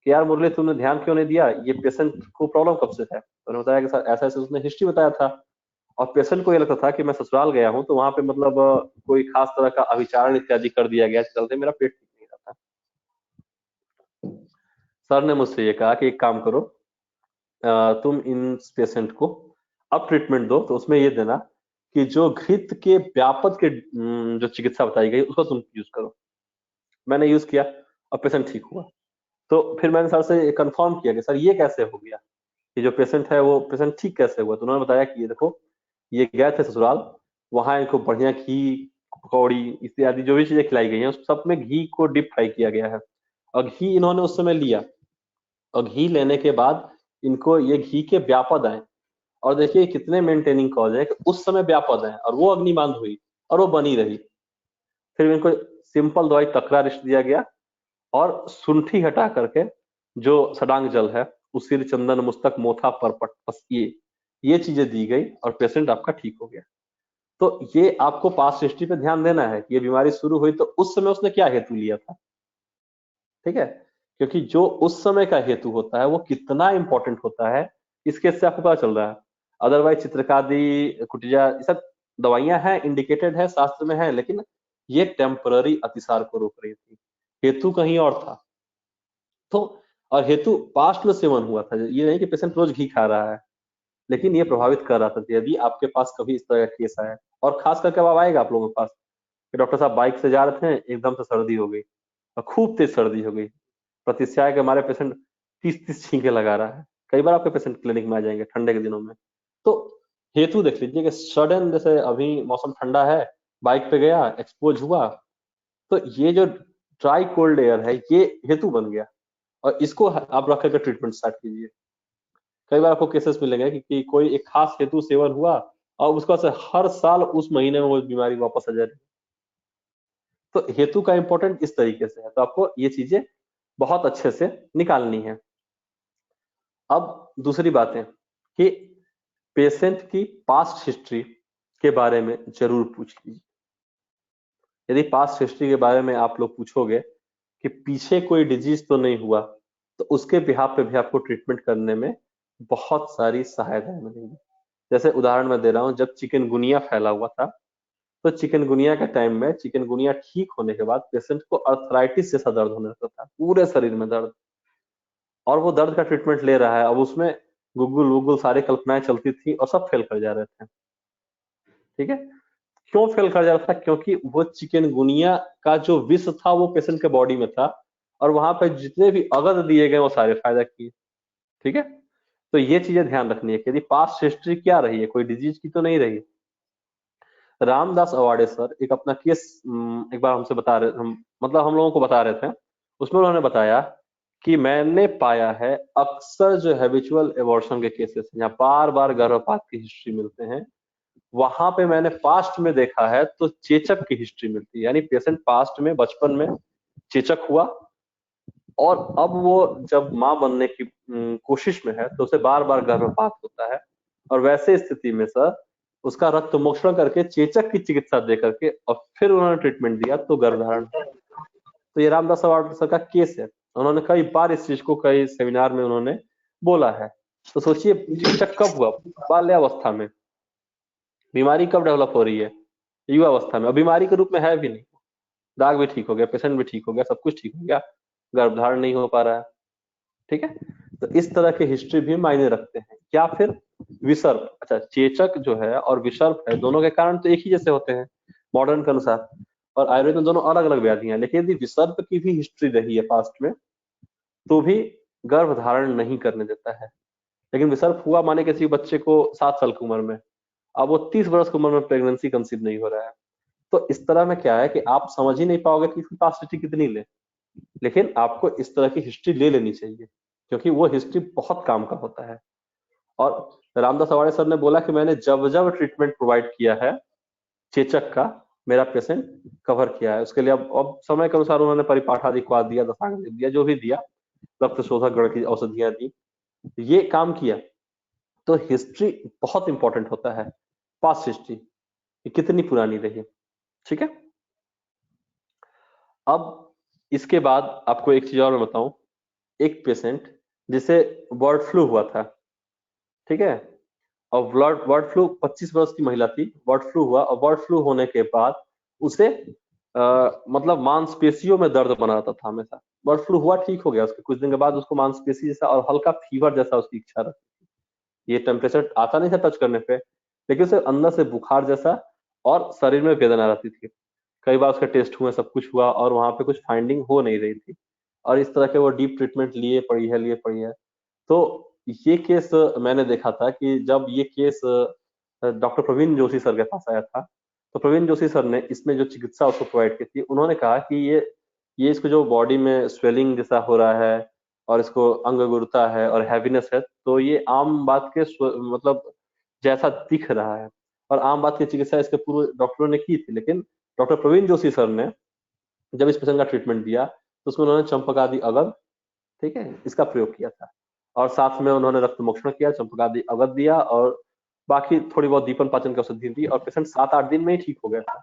कि यार मुरली, तुमने ध्यान क्यों नहीं दिया, ये पेशेंट को प्रॉब्लम कब से है। उन्होंने बताया कि सर ऐसा ऐसा, उसने हिस्ट्री बताया था, और पेशेंट को ये लगता था कि मैं ससुराल गया हूँ तो वहां पे मतलब कोई खास तरह का अभिचारण इत्यादि कर दिया गया, चलते मेरा पेट ठीक नहीं रहता। सर ने मुझसे ये कहा कि एक काम करो, तुम इन पेशेंट को अब ट्रीटमेंट दो तो उसमें ये देना कि जो घृत के व्यापक के जो चिकित्सा बताई गई उसको तुम यूज करो। मैंने यूज किया और पेशेंट ठीक हुआ। तो फिर मैंने सर से कंफर्म किया कि सर ये कैसे हो गया, कि जो पेशेंट है वो पेशेंट ठीक कैसे हुआ। तो उन्होंने बताया कि ये देखो, ये गए थे ससुराल, वहां इनको बढ़िया घी, पकौड़ी इत्यादि जो भी चीजें खिलाई गई हैं उस सब में घी को डीप फ्राई किया गया है, और घी इन्होंने उस समय लिया, और घी लेने के बाद इनको ये घी के व्यापद आए। और देखिए कितने मेंटेनिंग कॉज है कि उस समय व्यापद है और वो अग्निबांध हुई और वो बनी रही। फिर इनको सिंपल दवाई तकरा रिस्ट दिया गया, और सुंठी हटा करके जो सडांग जल है, उसिर, चंदन, मुस्तक, मोथा, परपट, बस ये चीजें दी गई और पेशेंट आपका ठीक हो गया। तो ये आपको पास्ट हिस्ट्री पे ध्यान देना है कि ये बीमारी शुरू हुई तो उस समय उसने क्या हेतु लिया था, ठीक है। क्योंकि जो उस समय का हेतु होता है वो कितना इंपॉर्टेंट होता है, इसके से आपको पता चल रहा है। अदरवाइज चित्रकादि, कुटिया, ये सब दवाइयां हैं, इंडिकेटेड है, शास्त्र में है, लेकिन ये टेम्पररी अतिसार को रोक रही थी, हेतु कहीं और था। तो और हेतु पास्ट में सेवन हुआ था, ये नहीं कि पेशेंट रोज घी खा रहा है, लेकिन ये प्रभावित कर रहा था। यदि आपके पास कभी इस तरह का केस आया, और खास करके अब आएगा आप लोगों के पास कि डॉक्टर साहब बाइक से जा रहे थे, एकदम से सर्दी हो गई और खूब तेज सर्दी हो गई, प्रतीक्षा के हमारे पेशेंट 30-30 छींके लगा रहा है। कई बार आपके पेशेंट क्लिनिक में आ जाएंगे ठंडे के दिनों में। तो हेतु देख लीजिए कि सडन, जैसे अभी मौसम ठंडा है, बाइक पे गया, एक्सपोज हुआ, तो ये जो ड्राई कोल्ड एयर है ये हेतु बन गया, और इसको आप रख करके ट्रीटमेंट स्टार्ट कीजिए। कई बार आपको केसेस मिलेंगे कि कोई एक खास हेतु सेवन हुआ और उसका से हर साल उस महीने में वो बीमारी वापस आ जाएगी। तो हेतु का इंपॉर्टेंट इस तरीके से है, तो आपको ये चीजें बहुत अच्छे से निकालनी है। अब दूसरी बात है कि पेशेंट की पास्ट हिस्ट्री के बारे में जरूर पूछ लीजिए। यदि पास्ट हिस्ट्री के बारे में आप लोग पूछोगे कि पीछे कोई डिजीज तो नहीं हुआ, तो उसके बिहाफ पे भी आपको ट्रीटमेंट करने में बहुत सारी सहायताएं मिलेंगी। जैसे उदाहरण मैं दे रहा हूँ, जब चिकनगुनिया फैला हुआ था, तो चिकनगुनिया के टाइम में चिकनगुनिया ठीक होने के बाद पेशेंट को अर्थराइटिस जैसा दर्द होने लगता था, पूरे शरीर में दर्द, और वो दर्द का ट्रीटमेंट ले रहा है। अब उसमें गूगल वूगल सारी कल्पनाएं चलती थी और सब फेल कर जा रहे थे, ठीक है। क्यों फेल कर जा रहा था? क्योंकि वो चिकनगुनिया का जो विष था वो पेशेंट के बॉडी में था, और वहां पे जितने भी अगद दिए गए वो सारे फायदा किए, ठीक है। तो ये चीजें ध्यान रखनी है कि यदि पास्ट हिस्ट्री क्या रही है, कोई डिजीज की तो नहीं रही। रामदास अवाड़े सर एक अपना केस एक बार हमसे बता रहे, हम लोगों को बता रहे थे, उसमें उन्होंने बताया कि मैंने पाया है अक्सर जो हैबिचुअल एबॉर्शन के केसेस जहाँ बार बार गर्भपात की हिस्ट्री मिलते हैं, वहां पे मैंने पास्ट में देखा है तो चेचक की हिस्ट्री मिलती है। यानी पेशेंट पास्ट में बचपन में चेचक हुआ, और अब वो जब माँ बनने की कोशिश में है तो उसे बार बार गर्भपात होता है, और वैसे स्थिति में सर उसका रक्त मोक्षण करके चेचक की चिकित्सा दे करके और फिर उन्होंने ट्रीटमेंट दिया तो गर्भधारण। तो ये रामदास अवार्ड सर का केस है, उन्होंने कई बार इस चीज को कई सेमिनार में उन्होंने बोला है। तो सोचिए चेचक कब हुआ? बाल्यावस्था में। बीमारी कब डेवलप हो रही है? युवावस्था में, और बीमारी के रूप में है भी नहीं, दाग भी ठीक हो गया, पेशेंट भी ठीक हो गया, सब कुछ ठीक हो गया, गर्भधारण नहीं हो पा रहा है, ठीक है। तो इस तरह के हिस्ट्री भी मायने रखते हैं। या फिर विसर्प, अच्छा चेचक जो है और विसर्प है, दोनों के कारण तो एक ही जैसे होते हैं मॉडर्न के अनुसार, और आयुर्वेद में दोनों अलग अलग व्याधियां हैं। लेकिन यदि विसर्प की भी हिस्ट्री रही है पास्ट में, तो भी गर्भ धारण नहीं करने देता है। लेकिन विसर्प हुआ माने किसी बच्चे को 7 साल की उम्र में, अब वो 30 वर्ष की उम्र में प्रेगनेंसी कंसीव नहीं हो रहा है, तो इस तरह में क्या है कि आप समझ ही नहीं पाओगे कि इसकी पास्ट हिस्ट्री कितनी ले। लेकिन आपको इस तरह की हिस्ट्री ले लेनी चाहिए, क्योंकि वो हिस्ट्री बहुत काम का होता है। और रामदास अवाड़े सर ने बोला कि मैंने जब जब ट्रीटमेंट प्रोवाइड किया है चेचक का, मेरा पेशेंट कवर किया है। उसके लिए अब समय के अनुसार उन्होंने परिपाठादिक्वाद दिया, दशांग दिया, जो भी दिया, रक्त शोधक गण की औषधियां दी, ये काम किया। तो हिस्ट्री बहुत इंपॉर्टेंट होता है, पास्ट हिस्ट्री कितनी पुरानी रही, ठीक है। अब इसके बाद आपको एक चीज और मैं बताऊं, एक पेशेंट जिसे बर्ड फ्लू हुआ था, ठीक है, और बर्ड फ्लू 25 वर्ष की महिला थी, बर्ड फ्लू हुआ, और बर्ड फ्लू होने के बाद उसे मतलब मांसपेशियों में दर्द बना रहता था हमेशा। बर्ड फ्लू हुआ, ठीक हो गया, उसके कुछ दिन के बाद उसको मांसपेशी जैसा और हल्का फीवर जैसा उसकी इच्छा रहती थी। ये टेम्परेचर आता नहीं था टच करने पे, लेकिन उसे अंदर से बुखार जैसा और शरीर में वेदना रहती थी। कई बार उसके टेस्ट हुए, सब कुछ हुआ, और वहां पे कुछ फाइंडिंग हो नहीं रही थी, और इस तरह के वो डीप ट्रीटमेंट लिए पड़ी है। तो ये केस मैंने देखा था कि जब ये case doctor Praveen Joshi sir के पास आया था, तो प्रवीण जोशी सर ने इसमें जो चिकित्सा उसको प्रोवाइड की थी, उन्होंने कहा कि ये इसको जो बॉडी में स्वेलिंग जैसा हो रहा है और इसको अंग गुरुता है और हैवीनेस है, तो ये आम बात के मतलब जैसा दिख रहा है, और आम बात की चिकित्सा इसके पूर्व डॉक्टरों ने की थी। लेकिन डॉक्टर प्रवीण जोशी सर ने जब इस पेशेंट का ट्रीटमेंट दिया, तो उसमें उन्होंने चंपकादि अगद, ठीक है, इसका प्रयोग किया था, और साथ में उन्होंने रक्त मोक्षण किया, चंपकादि अगद दिया, और बाकी थोड़ी बहुत दीपन पाचन की औषधि दी, और पेशेंट 7-8 दिन में ही ठीक हो गया था।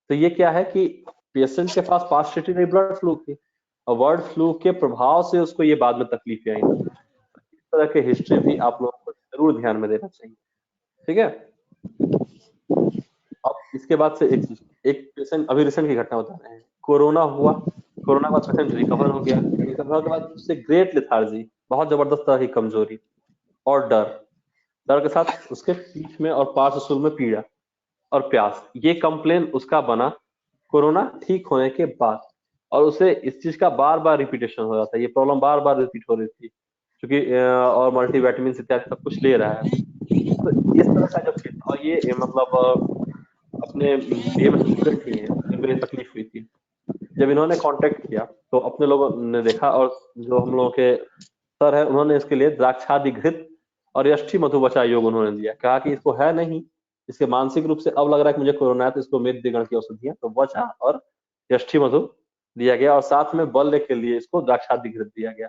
तो ये क्या है कि पेशेंट के पास पास्ट हिस्ट्री रही ब्लड फ्लू की, और बर्ड फ्लू के प्रभाव से उसको ये बाद में तकलीफ आई। इस तरह के हिस्ट्री भी आप लोगों को जरूर ध्यान में देना चाहिए, ठीक है। अब इसके बाद से एक पेशेंट, अभी रिसेंट की घटना बता रहे हैं, कोरोना हुआ, कोरोना के बाद पेशेंट रिकवर हो गया, रिकवर के बाद उससे ग्रेट लेथार्जी, बहुत जबरदस्त तरह की कमजोरी और डर के साथ उसके पीठ में और पार्श्व में पीड़ा और प्यास, ये कंप्लेन उसका बना कोरोना ठीक होने के बाद, और उसे इस चीज का बार बार रिपीटेशन हो रहा था, ये प्रॉब्लम बार बार रिपीट हो रही थी, क्योंकि और मल्टीविटामिन इत्यादि सब कुछ ले रहा है। तो इस तरह का जब केस, और ये मतलब अपने बीए में स्टूडेंट ही है, जिनको ये तकलीफ हुई थी, जब इन्होंने कांटेक्ट किया तो अपने लोगों ने देखा, और जो हम लोगों के सर है उन्होंने इसके लिए द्राक्षादि घृत और यष्टि मधु बचा योग उन्होंने दिया, कहा कि इसको है नहीं, इसके मानसिक रूप से अब लग रहा है कि मुझे कोरोना है, तो इसको मेदिगण की औषधियां, तो वचा और यष्टि मधु दिया गया, और साथ में बल के लिए इसको द्राक्षादि घृत दिया गया,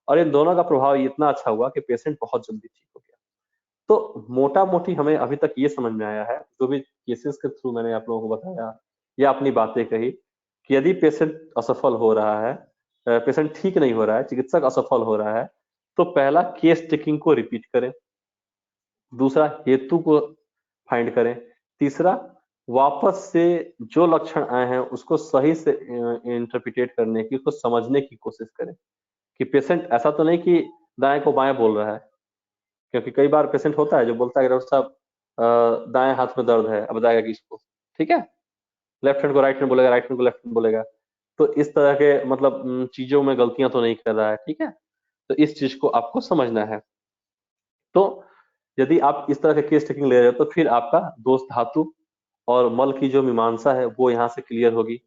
और इन दोनों का प्रभाव इतना अच्छा हुआ कि पेशेंट बहुत जल्दी ठीक हो गया। तो मोटा मोटी हमें अभी तक ये समझ में आया है, जो भी केसेस के थ्रू मैंने आप लोगों को बताया या अपनी बातें कही, कि यदि पेशेंट असफल हो रहा है, पेशेंट ठीक नहीं हो रहा है, चिकित्सक असफल हो रहा है, तो पहला केस टेकिंग को रिपीट करें, दूसरा हेतु को फाइंड करें, तीसरा वापस से जो लक्षण आए हैं उसको सही से इंटरप्रिटेट करने की, उसको समझने की कोशिश करें कि पेशेंट ऐसा तो नहीं कि दाएं को बाएं बोल रहा है, क्योंकि कई बार पेशेंट होता है जो बोलता है कि डॉक्टर साहब दाएं हाथ में दर्द है, अब बताएगा किसको, ठीक है, लेफ्ट हैंड को राइट हैंड बोलेगा, राइट हैंड को लेफ्ट हैंड बोलेगा। तो इस तरह के मतलब चीजों में गलतियां तो नहीं कर रहा है, ठीक है, तो इस चीज को आपको समझना है। तो यदि आप इस तरह के केस टेकिंग ले रहे हो, तो फिर आपका दोष धातु और मल की जो मीमांसा है वो यहाँ से क्लियर होगी,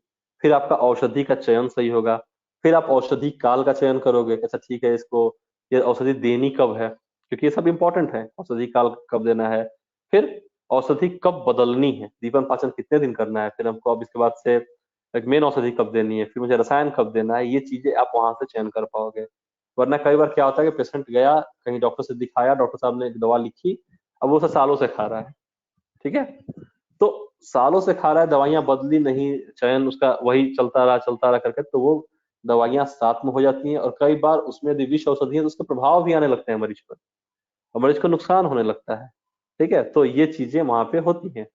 फिर आपका औषधि का चयन सही होगा, फिर आप औषधि काल का चयन करोगे, अच्छा ठीक है, इसको ये औषधि देनी कब है, क्योंकि ये सब इंपॉर्टेंट है, औषधि काल कब देना है, फिर औषधि कब बदलनी है, दीपन पाचन कितने दिन करना है, फिर हमको अब इसके बाद से एक मेन औषधि कब देनी है, फिर मुझे रसायन कब देना है, ये चीजें आप वहां से चयन कर पाओगे। वरना कई बार क्या होता है कि पेशेंट गया कहीं डॉक्टर से दिखाया, डॉक्टर साहब ने एक दवा लिखी, अब वो उसे सालों से खा रहा है, ठीक है, तो सालों से खा रहा है, दवाइयां बदली नहीं, चयन उसका वही चलता रहा करके, तो वो दवाइयां साथ में हो जाती हैं, और कई बार उसमें यदि विष औषधि है तो उसके प्रभाव भी आने लगते हैं मरीज पर, और मरीज को नुकसान होने लगता है, ठीक है, तो ये चीजें वहां पे होती हैं।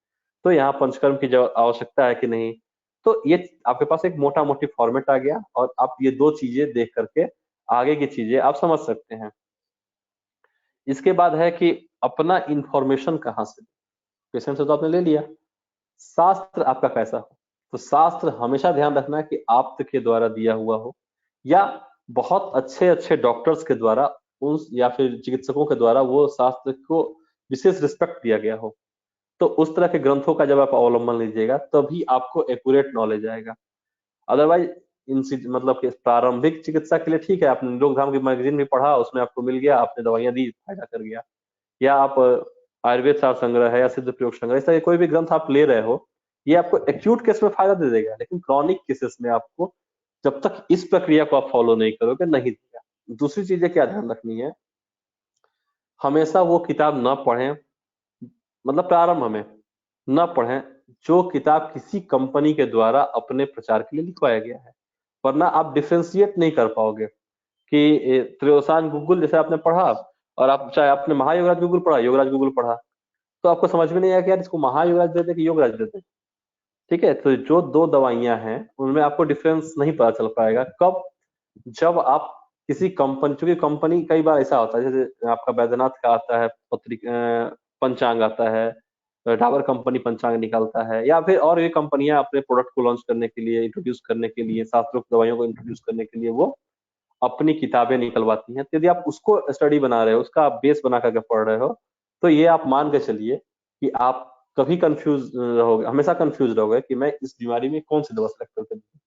तो यहाँ पंचकर्म की आवश्यकता है कि नहीं, तो ये आपके पास एक मोटा मोटी फॉर्मेट आ गया, और आप ये दो चीजें देख करके आगे की चीजें आप समझ सकते हैं। इसके बाद है कि अपना इंफॉर्मेशन कहाँ से, पेशेंट से तो आपने ले लिया, शास्त्र आपका कैसा हो। तो शास्त्र हमेशा ध्यान रखना है कि आप के द्वारा दिया हुआ हो या बहुत अच्छे अच्छे डॉक्टर्स के द्वारा उस या फिर चिकित्सकों के द्वारा वो शास्त्र को विशेष रिस्पेक्ट दिया गया हो। तो उस तरह के ग्रंथों का जब आप अवलंबन लीजिएगा तभी आपको एक्यूरेट नॉलेज आएगा। अदरवाइज इन मतलब कि प्रारंभिक चिकित्सा के लिए ठीक है, आपने लोक धाम की मैगजीन भी पढ़ा, उसमें आपको मिल गया, आपने दवाइयां दी, फायदा कर गया, या आप आयुर्वेद सार संग्रह है या सिद्ध प्रयोग संग्रह, इस तरह कोई भी ग्रंथ आप ले रहे हो, ये आपको एक्यूट केस में फायदा दे देगा, लेकिन क्रॉनिक केसेस में आपको जब तक इस प्रक्रिया को आप फॉलो नहीं करोगे नहीं देगा। दूसरी चीजें क्या ध्यान रखनी है, हमेशा वो किताब न पढ़ें, मतलब प्रारंभ में न पढ़ें जो किताब किसी कंपनी के द्वारा अपने प्रचार के लिए लिखवाया गया है, वरना आप डिफ्रेंशिएट नहीं कर पाओगे कि त्रयोसान गूगल जैसे आपने पढ़ा और आप चाहे आपने महायोगराज गूगल पढ़ा, योगराज गूगल पढ़ा, तो आपको समझ में नहीं आया कि यार इसको महायोगराज देते कि योगराज देते। ठीक है, तो जो दो दवाइयां हैं उनमें आपको डिफरेंस नहीं पता चल पाएगा कब, जब आप किसी कंपनी, चूंकि कंपनी कई बार ऐसा होता है जैसे आपका बैद्यनाथ का आता है पंचांग आता है, डाबर कंपनी पंचांग निकालता है, या फिर और भी कंपनियां अपने प्रोडक्ट को लॉन्च करने के लिए, इंट्रोड्यूस करने के लिए, शास्त्रोक्त दवाइयों को इंट्रोड्यूस करने के लिए वो अपनी किताबें निकलवाती हैं। तो यदि आप उसको स्टडी बना रहे हो, उसका आप बेस बना करके पढ़ रहे हो, तो ये आप मान के चलिए कि आप कभी कंफ्यूज रहोगे, हमेशा कंफ्यूज रहोगे कि मैं इस बीमारी में कौन सी दवा सेलेक्ट करके दूं,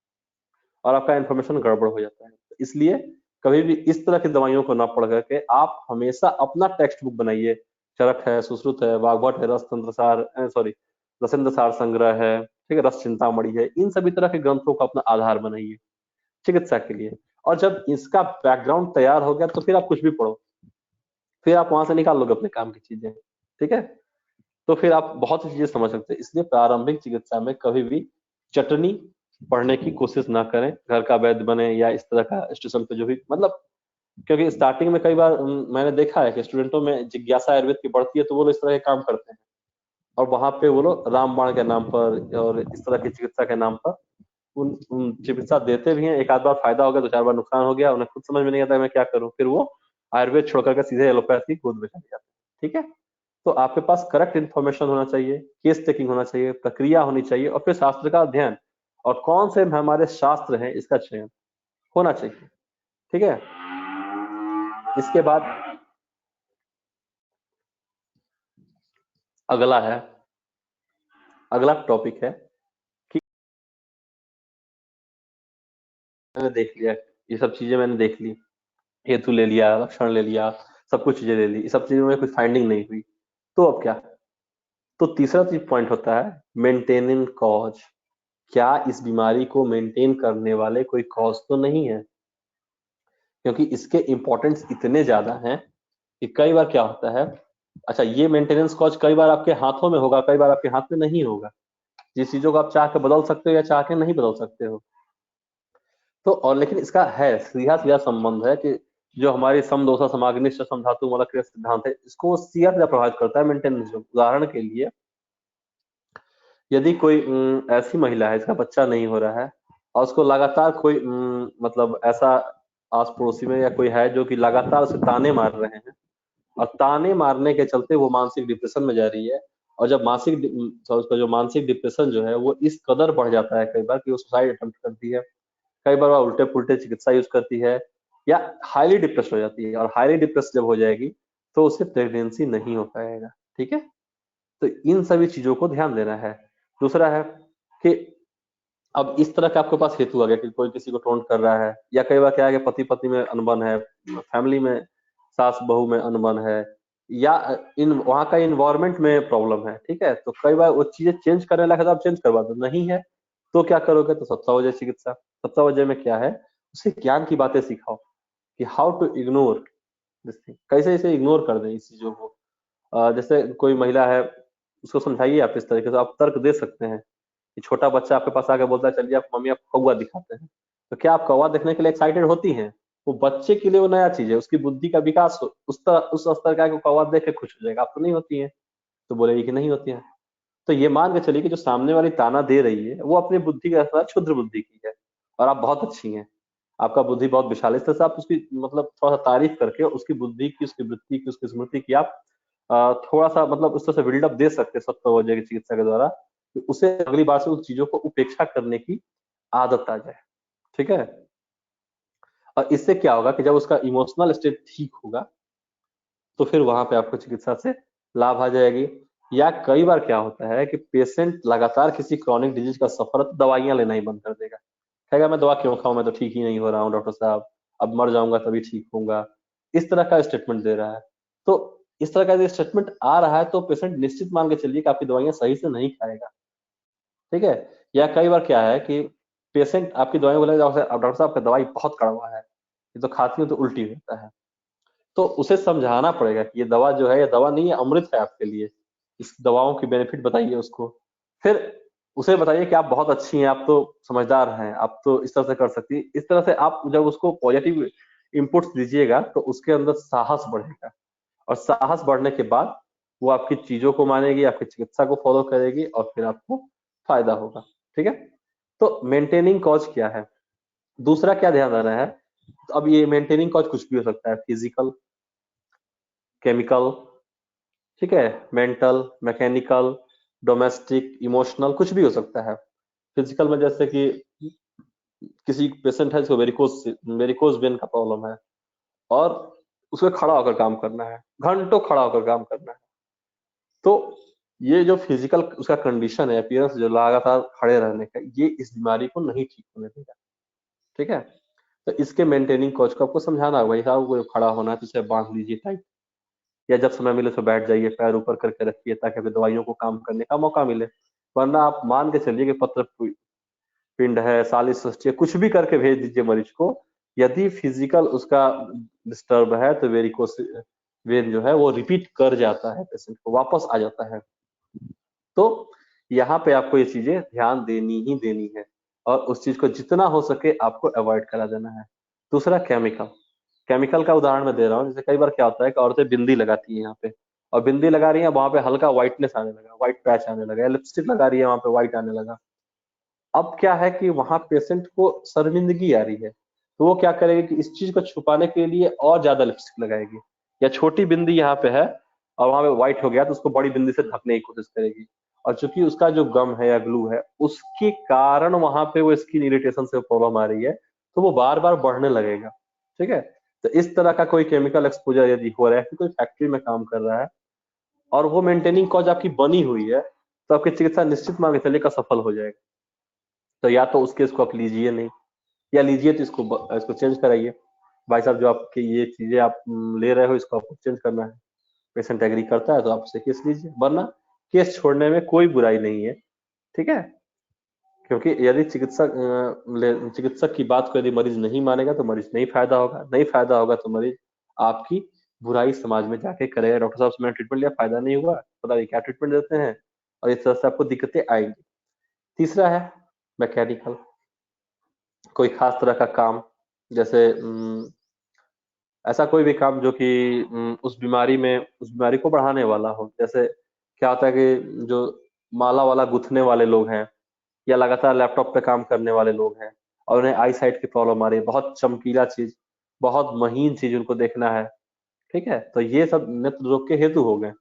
और आपका इन्फॉर्मेशन गड़बड़ हो जाता है। इसलिए कभी भी इस तरह की दवाइयों को ना पढ़ करके आप हमेशा अपना टेक्स्ट बुक बनाइए, चरक है, सुश्रुत है, वाग्भट है, रसतंत्र सार, सॉरी रसेंद्र सार संग्रह है, ठीक है, रस चिंतामणि है, इन सभी तरह के ग्रंथों का अपना आधार बनाइए चिकित्सा के लिए। और जब इसका बैकग्राउंड तैयार हो गया तो फिर आप कुछ भी पढ़ो, फिर आप वहां से निकाल लोगे अपने काम की चीजें, ठीक है, तो फिर आप बहुत सी चीजें समझ सकते हैं। इसलिए प्रारंभिक चिकित्सा में कभी भी चटनी पढ़ने की कोशिश ना करें, घर का वैद्य बने या इस तरह का स्टेशन पे जो भी, मतलब क्योंकि स्टार्टिंग में कई बार मैंने देखा है कि स्टूडेंटों में जिज्ञासा आयुर्वेद की बढ़ती है तो वो लोग इस तरह के काम करते हैं, और वहां पे वो लोग रामबाण के नाम पर और इस तरह की चिकित्सा के नाम पर उन चिकित्सा देते भी हैं, एक आध बार फायदा हो गया, दो चार बार नुकसान हो गया, उन्हें खुद समझ में नहीं आता मैं क्या करूं, फिर वो आयुर्वेद छोड़कर के सीधे एलोपैथी गोद में चले जाते हैं। ठीक है, तो आपके पास करेक्ट इन्फॉर्मेशन होना चाहिए, केस टेकिंग होना चाहिए, प्रक्रिया होनी चाहिए, और फिर शास्त्र का अध्ययन और कौन से हमारे शास्त्र हैं इसका चयन होना चाहिए। ठीक है, इसके बाद अगला टॉपिक है कि मैंने देख लिया, ये सब चीजें मैंने देख ली, हेतु ले लिया, लक्षण ले लिया, सब कुछ चीजें ले ली, ये सब चीजों में कोई फाइंडिंग नहीं हुई, तो अब क्या। तो तीसरा चीज पॉइंट होता है मेंटेनिंग कॉज। क्या इस बीमारी को मेंटेन करने वाले कोई कॉज तो नहीं है, क्योंकि इसके इंपॉर्टेंस इतने ज्यादा हैं कि कई बार क्या होता है, अच्छा ये मेंटेनेंस कॉज कई बार आपके हाथों में होगा, कई बार आपके हाथ में नहीं होगा, जिस चीजों को आप चाह के बदल सकते हो या चाह के नहीं बदल सकते हो। तो और लेकिन इसका है सीधा सीधा संबंध है कि जो हमारी समदोषा समाग्निश्च समधातु मूलक क्रिया सिद्धांत है, इसको सीधा सीधा प्रभावित करता है मेंटेनेंस। उदाहरण के लिए यदि कोई ऐसी महिला है इसका बच्चा नहीं हो रहा है और उसको लगातार कोई मतलब ऐसा आस पड़ोसी में या कोई है जो कि लगातार उसे ताने मार रहे हैं, और ताने मारने के चलते वो मानसिक डिप्रेशन में जा रही है, और जब उसका जो मानसिक डिप्रेशन जो है वो इस कदर बढ़ जाता है कई बार कि वो सुसाइड अटेम्प्ट करती है, कई बार वो उल्टे पुल्टे चिकित्सा यूज करती है, या हाईली डिप्रेस हो जाती है, और हाईली डिप्रेस जब हो जाएगी तो उसे प्रेगनेंसी नहीं हो पाएगा। ठीक है, तो इन सभी चीजों को ध्यान देना है। दूसरा है कि अब इस तरह का आपके पास हेतु आ गया कि कोई किसी को टोंट कर रहा है, या कई बार क्या है कि पति पत्नी में अनबन है, फैमिली में सास बहू में अनबन है, या इन वहां का इन्वायरमेंट में प्रॉब्लम है। ठीक है, तो कई बार वो चीजें चेंज करने लगा तो आप चेंज करवा दो, नहीं है तो क्या करोगे, तो सप्ताहवजय चिकित्सा। सप्ताहवजय में क्या है, उसे ज्ञान की बातें सिखाओ कि how to ignore this thing, कैसे इसे इग्नोर कर दें इस चीजों को। जैसे कोई महिला है उसको समझाइए आप, इस तरीके से आप तर्क दे सकते हैं कि छोटा बच्चा आपके पास आके बोलता है चलिए आप मम्मी आपको कौवा दिखाते हैं, तो क्या आप कौवा देखने के लिए एक्साइटेड होती हैं? वो बच्चे के लिए वो नया चीज है, उसकी बुद्धि का विकास उस स्तर का है कि कौवा देख के खुश हो जाएगा, आप तो नहीं होती है, तो बोलेगी कि नहीं होती है। तो ये मान के चलिए कि जो सामने वाली ताना दे रही है वो अपनी बुद्धि के अनुसार क्षुद्र बुद्धि की है, और आप बहुत अच्छी हैं, आपका बुद्धि बहुत विशाल है, इस तरह से आप उसकी मतलब थोड़ा सा तारीफ करके उसकी बुद्धि की, उसकी वृत्ति की, उसकी स्मृति की आप थोड़ा सा मतलब उस तरह से बिल्डअप दे सकते हैं सत्वोजय की चिकित्सा के द्वारा, कि उसे अगली बार से उस चीजों को उपेक्षा करने की आदत आ जाए। ठीक है, और इससे क्या होगा कि जब उसका इमोशनल स्टेट ठीक होगा तो फिर वहां पे आपको चिकित्सा से लाभ आ जाएगी। या कई बार क्या होता है कि पेशेंट लगातार किसी क्रॉनिक डिजीज का सफर है तो दवाइयां लेना ही बंद कर देगा, कहेगा मैं दवा क्यों खाऊं, मैं तो ठीक ही नहीं हो रहा हूँ डॉक्टर साहब, अब मर जाऊंगा तभी ठीक होऊंगा, इस तरह का स्टेटमेंट दे रहा है। तो इस तरह का यदि स्टेटमेंट आ रहा है तो पेशेंट निश्चित मान के चलिए कि आपकी दवाइयां सही से नहीं खाएगा। ठीक है, या कई बार क्या है कि पेशेंट आपकी दवाई बोलेगा डॉक्टर साहब आपका दवाई बहुत कड़वा है, ये तो खाती हूँ तो उल्टी होता है। तो उसे समझाना पड़ेगा कि ये दवा जो है ये दवा नहीं है, अमृत है आपके लिए, इस दवाओं की बेनिफिट बताइए उसको। फिर उसे बताइए कि आप बहुत अच्छी हैं, आप तो समझदार हैं, आप तो इस तरह से कर सकती हैं। इस तरह से आप जब उसको पॉजिटिव इनपुट्स दीजिएगा तो उसके अंदर साहस बढ़ेगा, और साहस बढ़ने के बाद वो आपकी चीजों को मानेगी, आपकी चिकित्सा को फॉलो करेगी और फिर आपको फायदा होगा। ठीक है, तो मेंटेनिंग कॉज क्या है, दूसरा क्या ध्यान देना है। तो अब ये मेंटेनिंग कॉज कुछ भी हो सकता है, फिजिकल, केमिकल, ठीक है, मेंटल, मैकेनिकल, डोमेस्टिक, इमोशनल, कुछ भी हो सकता है। फिजिकल में जैसे कि किसी पेशेंट है जिसको वेरिकोज वेन का प्रॉब्लम है और उसको खड़ा होकर काम करना है, घंटों खड़ा होकर काम करना है, तो ये जो फिजिकल उसका कंडीशन है, अपीयरेंस जो लगातार खड़े रहने का, ये इस बीमारी को नहीं ठीक होने देगा। ठीक है, तो इसके मेंटेनिंग कोच को आपको समझाना होगा, भाई साहब को खड़ा होना है तो उसे बांध लीजिए टाइट, या जब समय मिले तो बैठ जाइए, पैर ऊपर करके रखिए ताकि आपकी दवाइयों को काम करने का मौका मिले। वरना आप मान के चलिए कि पत्र पिंड है, सालिस है, कुछ भी करके भेज दीजिए मरीज को, यदि फिजिकल उसका डिस्टर्ब है तो वेरिकोस वेन जो है वो रिपीट कर जाता है, पेशेंट को वापस आ जाता है। तो यहाँ पे आपको ये चीजें ध्यान देनी ही देनी है, और उस चीज को जितना हो सके आपको अवॉइड करा देना है। दूसरा केमिकल, केमिकल का उदाहरण मैं दे रहा हूँ, जैसे कई बार क्या होता है कि औरतें बिंदी लगाती है यहाँ पे, और बिंदी लगा रही है वहां पे हल्का व्हाइटनेस आने लगा, व्हाइट पैच आने लगा, या लिपस्टिक लगा रही है वहां पे व्हाइट आने लगा। अब क्या है कि वहां पेशेंट को शर्मिंदगी आ रही है, तो वो क्या करेगी कि इस चीज को छुपाने के लिए और ज्यादा लिपस्टिक लगाएगी, या छोटी बिंदी यहाँ पे है और वहां पे व्हाइट हो गया तो उसको बड़ी बिंदी से ढकने की कोशिश करेगी, और चूंकि उसका जो गम है या ग्लू है उसके कारण वहां पे वो स्किन इरिटेशन से प्रॉब्लम आ रही है, तो वो बार बार बढ़ने लगेगा। ठीक है, तो इस तरह का कोई केमिकल एक्सपोजर यदि हो रहा है, कोई फैक्ट्री में काम कर रहा है और वो मेंटेनिंग कॉज आपकी बनी हुई है, तो आपकी चिकित्सा निश्चित मान के चलिए का सफल हो जाएगा। तो या तो उस केस को आप लीजिए नहीं, या लीजिए तो इसको चेंज कराइए, भाई साहब जो आपकी ये चीजें आप ले रहे हो इसको आपको चेंज करना है, पेशेंट एग्री करता है तो आप उससे केस लीजिए, वरना केस छोड़ने में कोई बुराई नहीं है। ठीक है, क्योंकि यदि चिकित्सक की बात को यदि मरीज नहीं मानेगा तो मरीज नहीं फायदा होगा, नहीं फायदा होगा तो मरीज आपकी बुराई समाज में जाके करेगा, डॉक्टर साहब से मैंने ट्रीटमेंट लिया, फायदा नहीं हुआ, पता नहीं क्या ट्रीटमेंट देते हैं, और इस तरह से आपको दिक्कतें आएंगी। तीसरा है मैकेनिकल, कोई खास तरह का काम, जैसे ऐसा कोई भी काम जो कि उस बीमारी को बढ़ाने वाला हो। जैसे क्या होता है कि जो माला वाला गुथने वाले लोग हैं, या लगातार लैपटॉप पे काम करने वाले लोग हैं और उन्हें आई साइट की प्रॉब्लम आ रही है, बहुत चमकीला चीज, बहुत महीन चीज उनको देखना है। ठीक है, तो ये सब नेत्र रोग के हेतु हो गए।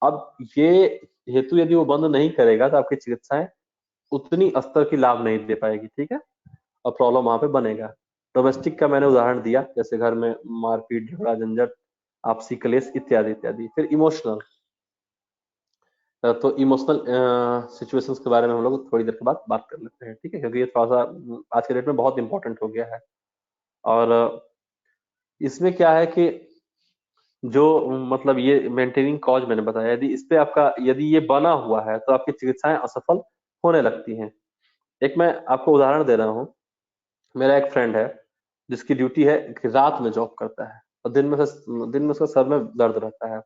अब ये हेतु यदि वो बंद नहीं करेगा तो आपकी चिकित्साएं उतनी स्तर की लाभ नहीं दे पाएगी। ठीक है, और प्रॉब्लम वहां पे बनेगा। डोमेस्टिक का मैंने उदाहरण दिया, जैसे घर में मारपीट, झगड़ा झंझट, आपसी क्लेश इत्यादि इत्यादि। फिर इमोशनल, तो इमोशनल सिचुएशंस के बारे में हम लोग थोड़ी देर के बाद बात कर लेते हैं। ठीक है, क्योंकि ये थोड़ा सा आज के डेट में बहुत इंपॉर्टेंट हो गया है। और इसमें क्या है कि जो मतलब ये मेंटेनिंग कॉज मैंने बताया, यदि इस पे आपका यदि ये बना हुआ है तो आपकी चिकित्साएं असफल होने लगती हैं। एक मैं आपको उदाहरण दे रहा हूँ, मेरा एक फ्रेंड है जिसकी ड्यूटी है कि रात में जॉब करता है और दिन में उसका सर में दर्द रहता है।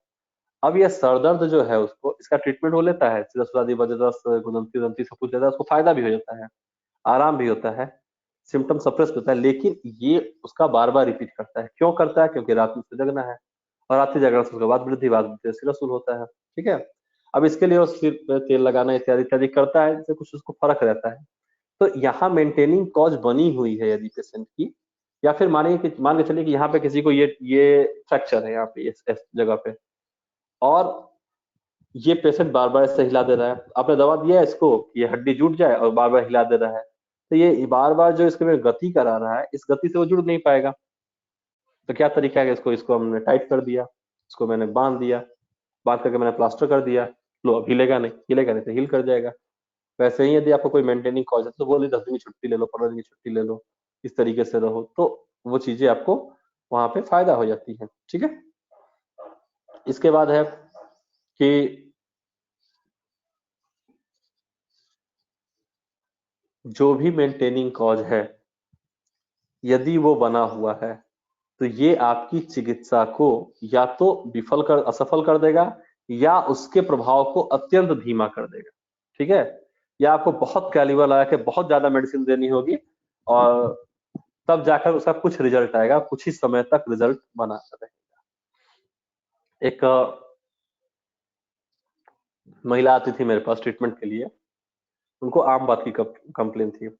अब ये सर दर्द जो है उसको, इसका ट्रीटमेंट वो लेता है, सिरसुरादी बजरस गुदंती उदंती सब कुछ लेता है, उसको फायदा भी हो जाता है, आराम भी होता है, सिम्टम सप्रेस होता है। लेकिन ये उसका बार बार रिपीट करता है, क्यों करता है? क्योंकि रात में उसको जगना है, और रात्रि जागरण से उसके बाद वृद्धि सिर वसूल होता है। ठीक है, अब इसके लिए वो सिर पे तेल लगाना इत्यादि इत्यादि करता है, जिससे कुछ उसको फर्क रहता है। तो यहाँ मेंटेनिंग कॉज बनी हुई है यदि पेशेंट की, या फिर मान के चलिए कि यहाँ पे किसी को ये फ्रैक्चर है यहाँ पे इस जगह पे, और ये पेशेंट बार बार ऐसे हिला दे रहा है, आपने दवा दिया है इसको ये हड्डी जुट जाए और बार बार हिला दे रहा है, तो ये बार बार जो इसके में गति करा रहा है, इस गति से वो जुड़ नहीं पाएगा। तो क्या तरीका है, इसको इसको हमने टाइट कर दिया, इसको मैंने बांध दिया, बांध करके मैंने प्लास्टर कर दिया, लो अब हिलेगा नहीं तो हील कर जाएगा। वैसे ही यदि आपको कोई मेंटेनिंग कॉज है तो बोले 10 दिन की छुट्टी ले लो, 15 दिन की छुट्टी ले लो, इस तरीके से रहो, तो वो चीजें आपको वहां पे फायदा हो जाती है। ठीक है, इसके बाद है कि जो भी मेंटेनिंग कॉज है यदि वो बना हुआ है तो ये आपकी चिकित्सा को या तो असफल कर देगा या उसके प्रभाव को अत्यंत धीमा कर देगा। ठीक है, या आपको बहुत कैलिबर लगा के बहुत ज्यादा मेडिसिन देनी होगी और तब जाकर उसका कुछ रिजल्ट आएगा, कुछ ही समय तक रिजल्ट बना रहेगा। एक महिला आती थी मेरे पास ट्रीटमेंट के लिए, उनको आम बात की कंप्लेन थी।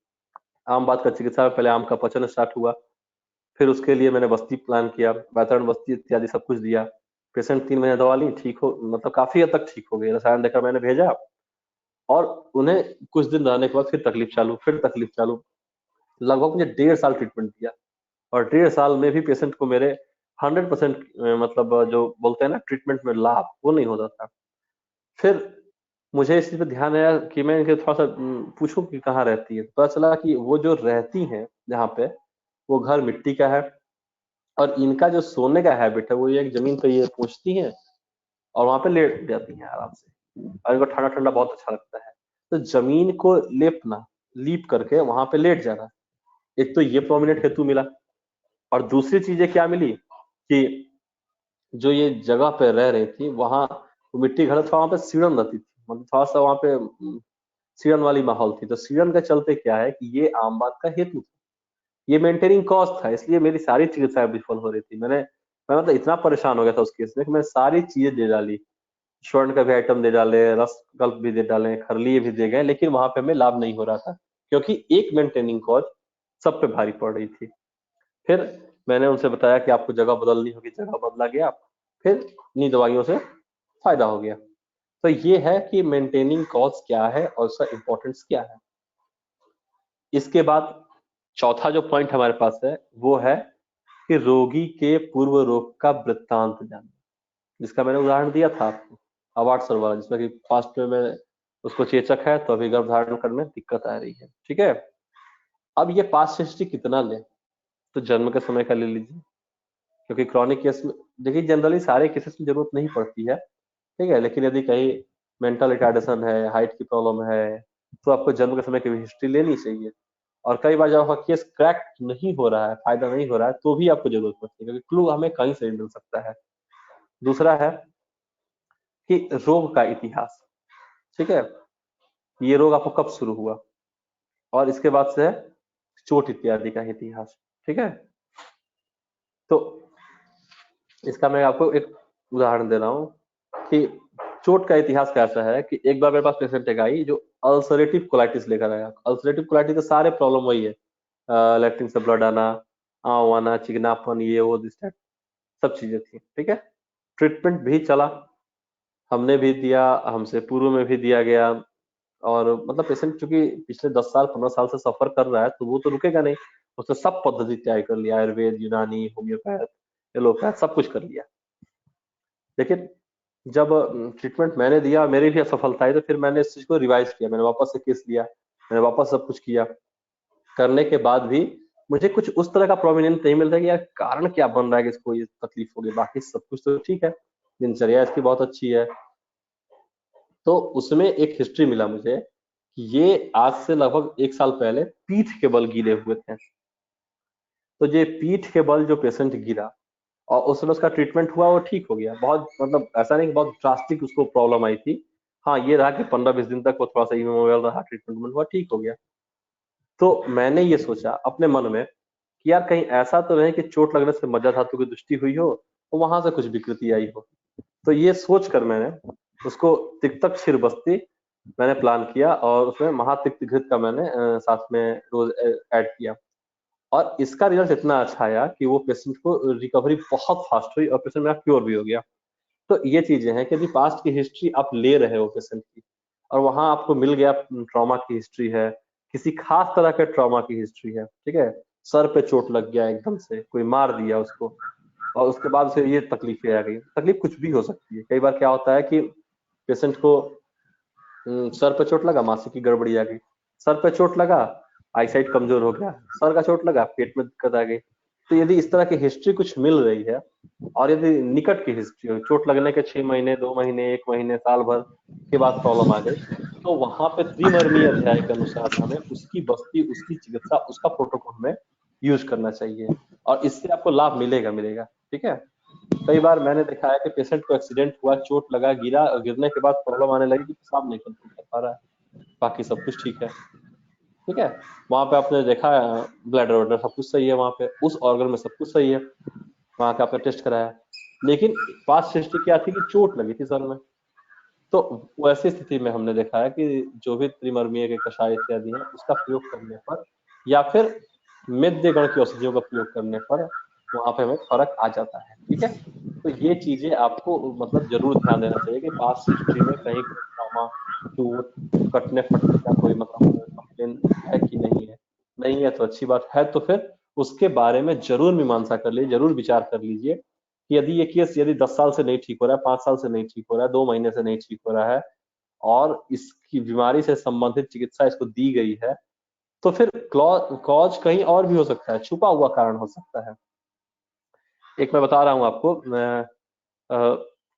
आम बात का चिकित्सा में पहले आम का पचन स्टार्ट हुआ, फिर उसके लिए मैंने बस्ती प्लान किया, वातावरण बस्ती इत्यादि सब कुछ दिया। पेशेंट 3 महीने दवा ली, ठीक हो, मतलब काफी हद तक ठीक हो गए, रसायन देकर मैंने भेजा और उन्हें कुछ दिन रहने के बाद फिर तकलीफ चालू। लगभग मुझे 1.5 साल ट्रीटमेंट दिया और 1.5 साल में भी पेशेंट को मेरे 100% मतलब जो बोलते हैं ना ट्रीटमेंट में लाभ, वो नहीं होता था। फिर मुझे इस चीज पे ध्यान आया कि मैं इनके थोड़ा सा पूछूं कि कहाँ रहती है, पता चला कि वो जो रहती हैं जहाँ पे, वो घर मिट्टी का है और इनका जो सोने का हैबिट है वो ये एक जमीन पे ये पूछती हैं और वहां पे लेट जाती हैं आराम से, और इनको ठंडा ठंडा बहुत अच्छा लगता है। तो जमीन को लीप करके वहां पे लेट जाना, एक तो ये प्रोमिनेंट हेतु मिला और दूसरी चीजें क्या मिली कि जो ये जगह पे रह रही थी वहां मिट्टी घर था, वहां पे सीढ़न रहती थी, मतलब थोड़ा सा वहां पे सीढ़न वाली माहौल थी। तो सीढ़न के चलते क्या है कि ये आम बात का हेतु था, ये मेंटेनिंग कॉस्ट था, इसलिए मेरी सारी चिकित्साएं विफल हो रही थी। मैं मतलब इतना परेशान हो गया था उस केस में कि मैं सारी चीजें दे डाली, स्वर्ण का भी आइटम दे डाले, रस कल्प भी दे डाले, खरलिए भी दे गए, लेकिन वहां पे हमें लाभ नहीं हो रहा था क्योंकि एक मेंटेनिंग कॉज सब पे भारी पड़ रही थी। फिर मैंने उनसे बताया कि आपको जगह बदलनी होगी, जगह बदला गया, फिर इन्हीं दवाइयों से फायदा हो गया। तो ये है कि मेंटेनिंग कॉज क्या है और उसका इम्पोर्टेंस क्या है। इसके बाद चौथा जो पॉइंट हमारे पास है वो है कि रोगी के पूर्व रोग का वृत्तांत जानना, जिसका मैंने उदाहरण दिया था आपको अवार्ड सर वाला, जिसमें कि फास्ट में उसको चेचक है तो अभी गर्भधारण करने में दिक्कत आ रही है। ठीक है, अब ये पास्ट हिस्ट्री कितना ले, तो जन्म के समय का ले लीजिए, क्योंकि क्रॉनिक केस में देखिए जनरली सारे केसेस में जरूरत नहीं पड़ती है। ठीक है, लेकिन यदि कहीं मेंटल रिटार्डेशन है, हाइट की प्रॉब्लम है, तो आपको जन्म के समय की भी हिस्ट्री लेनी चाहिए। और कई बार जब आपका केस क्रैक नहीं हो रहा है, फायदा नहीं हो रहा है, तो भी आपको जरूरत पड़ती है, क्योंकि क्लू हमें कहीं से भी मिल सकता है। दूसरा है कि रोग का इतिहास। ठीक है, ये रोग आपको कब शुरू हुआ, और इसके बाद से है चोट इत्यादि का इतिहास। ठीक है, तो इसका मैं आपको एक उदाहरण दे रहा हूँ कि चोट का इतिहास कैसा है कि एक बार मेरे पास पेशेंट एक आई जो अल्सरेटिव कोलाइटिस लेकर आया। अल्सरेटिव कोलाइटिस के सारे प्रॉब्लम वही है, लैट्रिन से ब्लड आना, आंव आना, चिकनापन, ये वो दिस टाइप सब चीजें थी। ठीक है, ट्रीटमेंट भी चला, हमने भी दिया, हमसे पूर्व में भी दिया गया, और मतलब पेशेंट चूंकि पिछले 10 साल 15 साल से सफर कर रहा है तो वो तो रुकेगा नहीं, उसने सब पद्धति तय कर लिया, आयुर्वेद, यूनानी, होम्योपैथ, एलोपैथ, सब कुछ कर लिया। लेकिन जब ट्रीटमेंट मैंने दिया, मेरी भी असफलता आई, तो फिर मैंने इस चीज को रिवाइज किया, मैंने वापस से केस लिया, मैंने वापस सब कुछ किया। करने के बाद भी मुझे कुछ उस तरह का प्रोमिनेंट नहीं मिल रहा कि यार कारण क्या बन रहा है कि इसको ये तकलीफ हो गई, बाकी सब कुछ तो ठीक है, दिनचर्या इसकी बहुत अच्छी है। तो उसमें एक हिस्ट्री मिला मुझे कि ये आज से लगभग 1 साल पहले पीठ के बल गिरे हुए थे। तो ये पीठ के बल जो पेशेंट गिरा और उसमें उसका ट्रीटमेंट हुआ, वो ठीक हो गया। बहुत मतलब ऐसा नहीं कि बहुत ड्रास्टिक उसको प्रॉब्लम आई थी, हाँ ये रहा कि 15-20 दिन तक वो थोड़ा सा इमोबाइल रहा, ट्रीटमेंट हुआ, ठीक हो गया। तो मैंने ये सोचा अपने मन में कि यार कहीं ऐसा तो नहीं कि चोट लगने से मज्जा धातु की दृष्टि हुई हो तो वहां से कुछ विकृति आई हो। तो ये सोचकर मैंने उसको तिक्तक क्षीर बस्ती मैंने प्लान किया और उसमें महातिक्त घृत का मैंने साथ में रोज ऐड किया, और इसका रिजल्ट इतना अच्छा आया कि वो पेशेंट को रिकवरी बहुत फास्ट हुई और पेशेंट मेरा क्योर भी हो गया। तो ये चीजें हैं कि यदि पास्ट की हिस्ट्री आप ले रहे हो पेशेंट की और वहां आपको मिल गया ट्रॉमा की हिस्ट्री है, किसी खास तरह के ट्रॉमा की हिस्ट्री है, ठीक है, सर पे चोट लग गया एकदम से, कोई मार दिया उसको और उसके बाद से ये तकलीफें आ गई। तकलीफ कुछ भी हो सकती है। कई बार क्या होता है कि पेशेंट को सर पे चोट लगा, मानसिक की गड़बड़ी आ गई, सर पे चोट लगा, आईसाइट कमजोर हो गया, सर का चोट लगा, पेट में दिक्कत आ गई। तो यदि इस तरह की हिस्ट्री कुछ मिल रही है और यदि निकट की हिस्ट्री हो, चोट लगने के 6 महीने, 2 महीने, 1 महीने, साल भर के बाद प्रॉब्लम आ गई, तो वहां पे त्रिमर्मीय अध्याय के अनुसार हमें उसकी बस्ती, उसकी चिकित्सा, उसका प्रोटोकॉल हमें यूज करना चाहिए और इससे आपको लाभ मिलेगा मिलेगा। ठीक है। कई बार मैंने देखा है कि पेशेंट को एक्सीडेंट हुआ, चोट लगा, गिरा और गिरने के बाद प्रॉब्लम आने लगी कि पेशाब नहीं कंट्रोल कर पा रहा है, बाकी सब कुछ ठीक है। ठीक है, वहां पे आपने देखा ब्लैडर वॉडर सब कुछ सही है, वहां पे उस ऑर्गन में सब कुछ सही है, वहां का आपने टेस्ट कराया, लेकिन पास्ट हिस्ट्री क्या थी कि चोट लगी थी सर में। तो वैसी स्थिति में हमने देखा है कि जो भी त्रिमर्मीय के कषाय इत्यादि है उसका प्रयोग करने पर या फिर मेद्य गण की औषधियों का प्रयोग करने पर वहां पे हमें फर्क आ जाता है। ठीक है, तो ये चीजें आपको मतलब जरूर ध्यान देना चाहिए कि पास्ट हिस्ट्री में कहीं कोई ट्रॉमा, चोट, कटने फटने का कोई मतलब कंप्लेन है कि नहीं है। नहीं है तो अच्छी बात है, तो फिर उसके बारे में जरूर मीमांसा कर लीजिए, जरूर विचार कर लीजिए कि यदि ये केस यदि 10 साल से नहीं ठीक हो रहा है, 5 साल से नहीं ठीक हो रहा है, 2 महीने से नहीं ठीक हो रहा है और इसकी बीमारी से संबंधित चिकित्सा इसको दी गई है, तो फिर कॉज कहीं और भी हो सकता है, छुपा हुआ कारण हो सकता है। एक मैं बता रहा हूं आपको,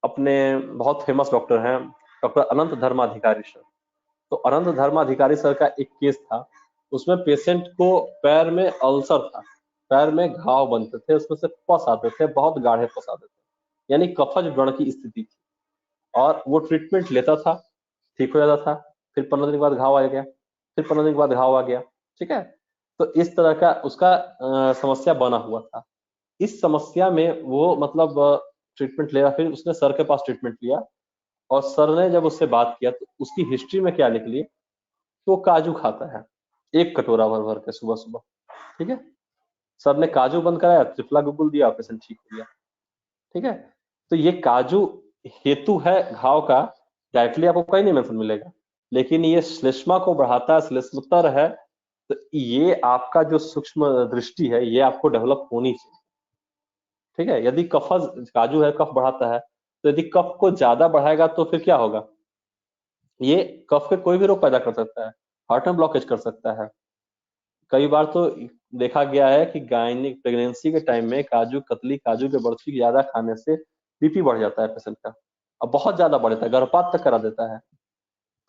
अपने बहुत फेमस डॉक्टर हैं, डॉक्टर अनंत धर्माधिकारी सर। तो अनंत धर्माधिकारी सर का एक केस था, उसमें पेशेंट को पैर में अल्सर था, पैर में घाव बनते थे, उसमें से पस आते थे, बहुत गाढ़े पस आते थे, यानी कफज व्रण की स्थिति थी और वो ट्रीटमेंट लेता था, ठीक हो जाता था, फिर 15 दिन के बाद घाव आ गया, फिर 15 दिन के बाद घाव आ गया। ठीक है, तो इस तरह का उसका समस्या बना हुआ था। इस समस्या में वो मतलब ट्रीटमेंट ले रहा, फिर उसने सर के पास ट्रीटमेंट लिया और सर ने जब उससे बात किया तो उसकी हिस्ट्री में क्या निकली, तो वो काजू खाता है 1 कटोरा भर भर के सुबह सुबह। ठीक है, सर ने काजू बंद कराया, त्रिफला गुगुल दिया, पेशेंट ठीक हो गया। ठीक है, तो ये काजू हेतु है घाव का, डायरेक्टली आपको कहीं नहीं मेंशन मिलेगा, लेकिन ये श्लेष्मा को बढ़ाता है, श्लेष्मतर है, तो ये आपका जो सूक्ष्म दृष्टि है ये आपको डेवलप होनी चाहिए। ठीक है, यदि कफज काजू है, कफ बढ़ाता है, तो यदि कफ को ज्यादा बढ़ाएगा तो फिर क्या होगा, ये कफ के कोई भी रोग पैदा कर सकता है, हार्ट में ब्लॉकेज कर सकता है। कई बार तो देखा गया है कि गायनिक प्रेगनेंसी के टाइम में काजू कतली, काजू के बर्फी ज्यादा खाने से बीपी बढ़ जाता है पेशेंट का, अब बहुत ज्यादा बढ़ता है, गर्भपात तक करा देता है।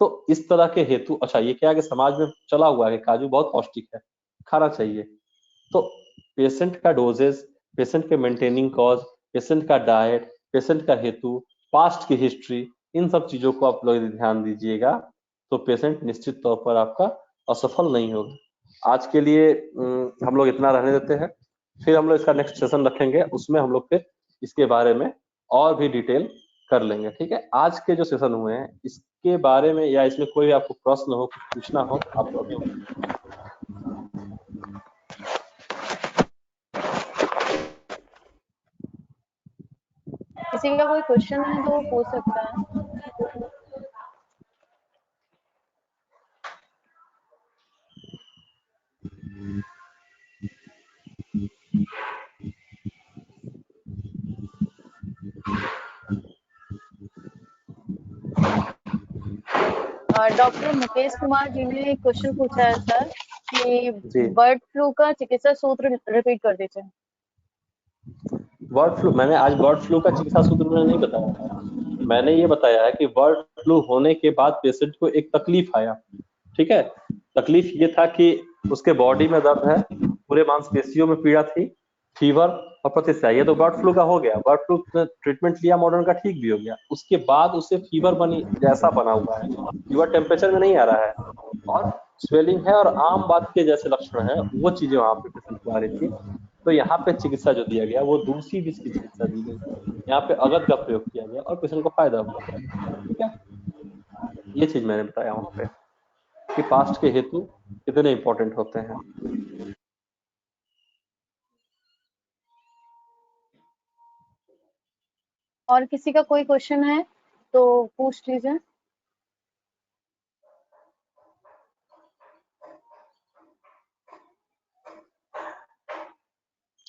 तो इस तरह के हेतु, अच्छा ये क्या है कि समाज में चला हुआ है कि काजू बहुत पौष्टिक है, खाना चाहिए। तो पेशेंट का डोजेस, पेशेंट के मेंटेनिंग कॉज, पेशेंट का डाइट, पेशेंट का हेतु, पास्ट की हिस्ट्री, इन सब चीजों को आप लोग यदि ध्यान दीजिएगा तो पेशेंट निश्चित तौर पर आपका असफल नहीं होगा। आज के लिए हम लोग इतना रहने देते हैं, फिर हम लोग इसका नेक्स्ट सेशन रखेंगे, उसमें हम लोग फिर इसके बारे में और भी डिटेल कर लेंगे। ठीक है, आज के जो सेशन हुए हैं इसके बारे में या इसमें कोई आपको प्रश्न हो, कुछ पूछना हो, आप अभी किसी का कोई क्वेश्चन है तो वो पूछ सकता है। डॉक्टर मुकेश कुमार जी ने एक क्वेश्चन पूछा है सर कि जी। बर्ड फ्लू का चिकित्सा सूत्र रिपीट कर दीजिए। बर्ड फ्लू, मैंने आज बर्ड फ्लू का चिकित्सा सूत्र मैंने नहीं बताया है, मैंने ये बताया है कि बर्ड फ्लू होने के बाद पेशेंट को एक तकलीफ आया। ठीक है, तकलीफ ये था कि उसके बॉडी में दर्द है, पूरे मांसपेशियों में पीड़ा थी, फीवर और प्रतिष्ठा, ये तो बर्ड फ्लू का हो गया। बर्ड फ्लू ट्रीटमेंट लिया मॉडर्न का, ठीक भी हो गया, उसके बाद उसे फीवर बनी जैसा बना हुआ है, फीवर टेम्परेचर में नहीं आ रहा है और स्वेलिंग है और आम बात के जैसे लक्षण है, वो चीजें वहां पे पेशेंट को आ रही थी। तो यहाँ पे चिकित्सा जो दिया गया वो दूसरी विष की चिकित्सा दी गई, यहाँ पे अगद का प्रयोग किया गया और पेशेंट को फायदा हुआ। ठीक है, ये चीज मैंने बताया वहां पे कि पास्ट के हेतु कितने इंपॉर्टेंट होते हैं। और किसी का कोई क्वेश्चन है तो पूछ लीजिए।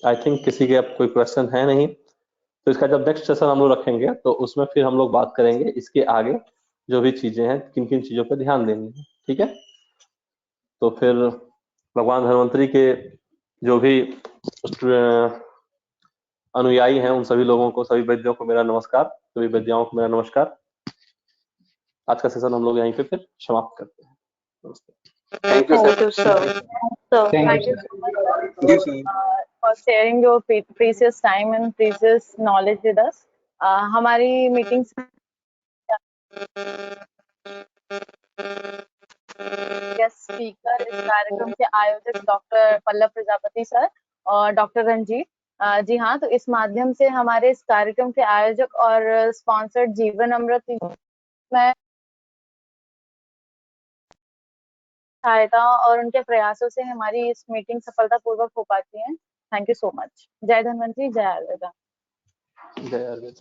आई थिंक किसी के अब कोई क्वेश्चन है नहीं, तो इसका जब नेक्स्ट सेशन हम लोग रखेंगे तो उसमें फिर हम लोग बात करेंगे इसके आगे जो भी चीजें हैं, किन किन चीजों पर ध्यान देनी है। ठीक है, तो फिर भगवान धन्वंतरी के जो भी अनुयायी हैं उन सभी लोगों को, सभी वैद्यों को मेरा नमस्कार, सभी वैद्याओं को मेरा नमस्कार। आज का सेशन हम लोग यहीं पे फिर समाप्त करते हैं। नमस्ते। Thank you, sir. Thank you, sir. So, thank you so much, sir, Thank you, sir. for sharing your precious time and precious knowledge with us. हमारी मीटिंग गेस्ट स्पीकर इस कार्यक्रम के आयोजक डॉक्टर पल्लव प्रजापति सर और डॉक्टर रंजीत। जी हाँ, तो इस माध्यम से हमारे इस कार्यक्रम के आयोजक और स्पॉन्सर्ड जीवन अमृत में सहायता और उनके प्रयासों से हमारी इस मीटिंग सफलतापूर्वक हो पाती है। Thank you so much. जय धन्वंतरी, जय आयुर्वेदा। जय आयुर्वेद।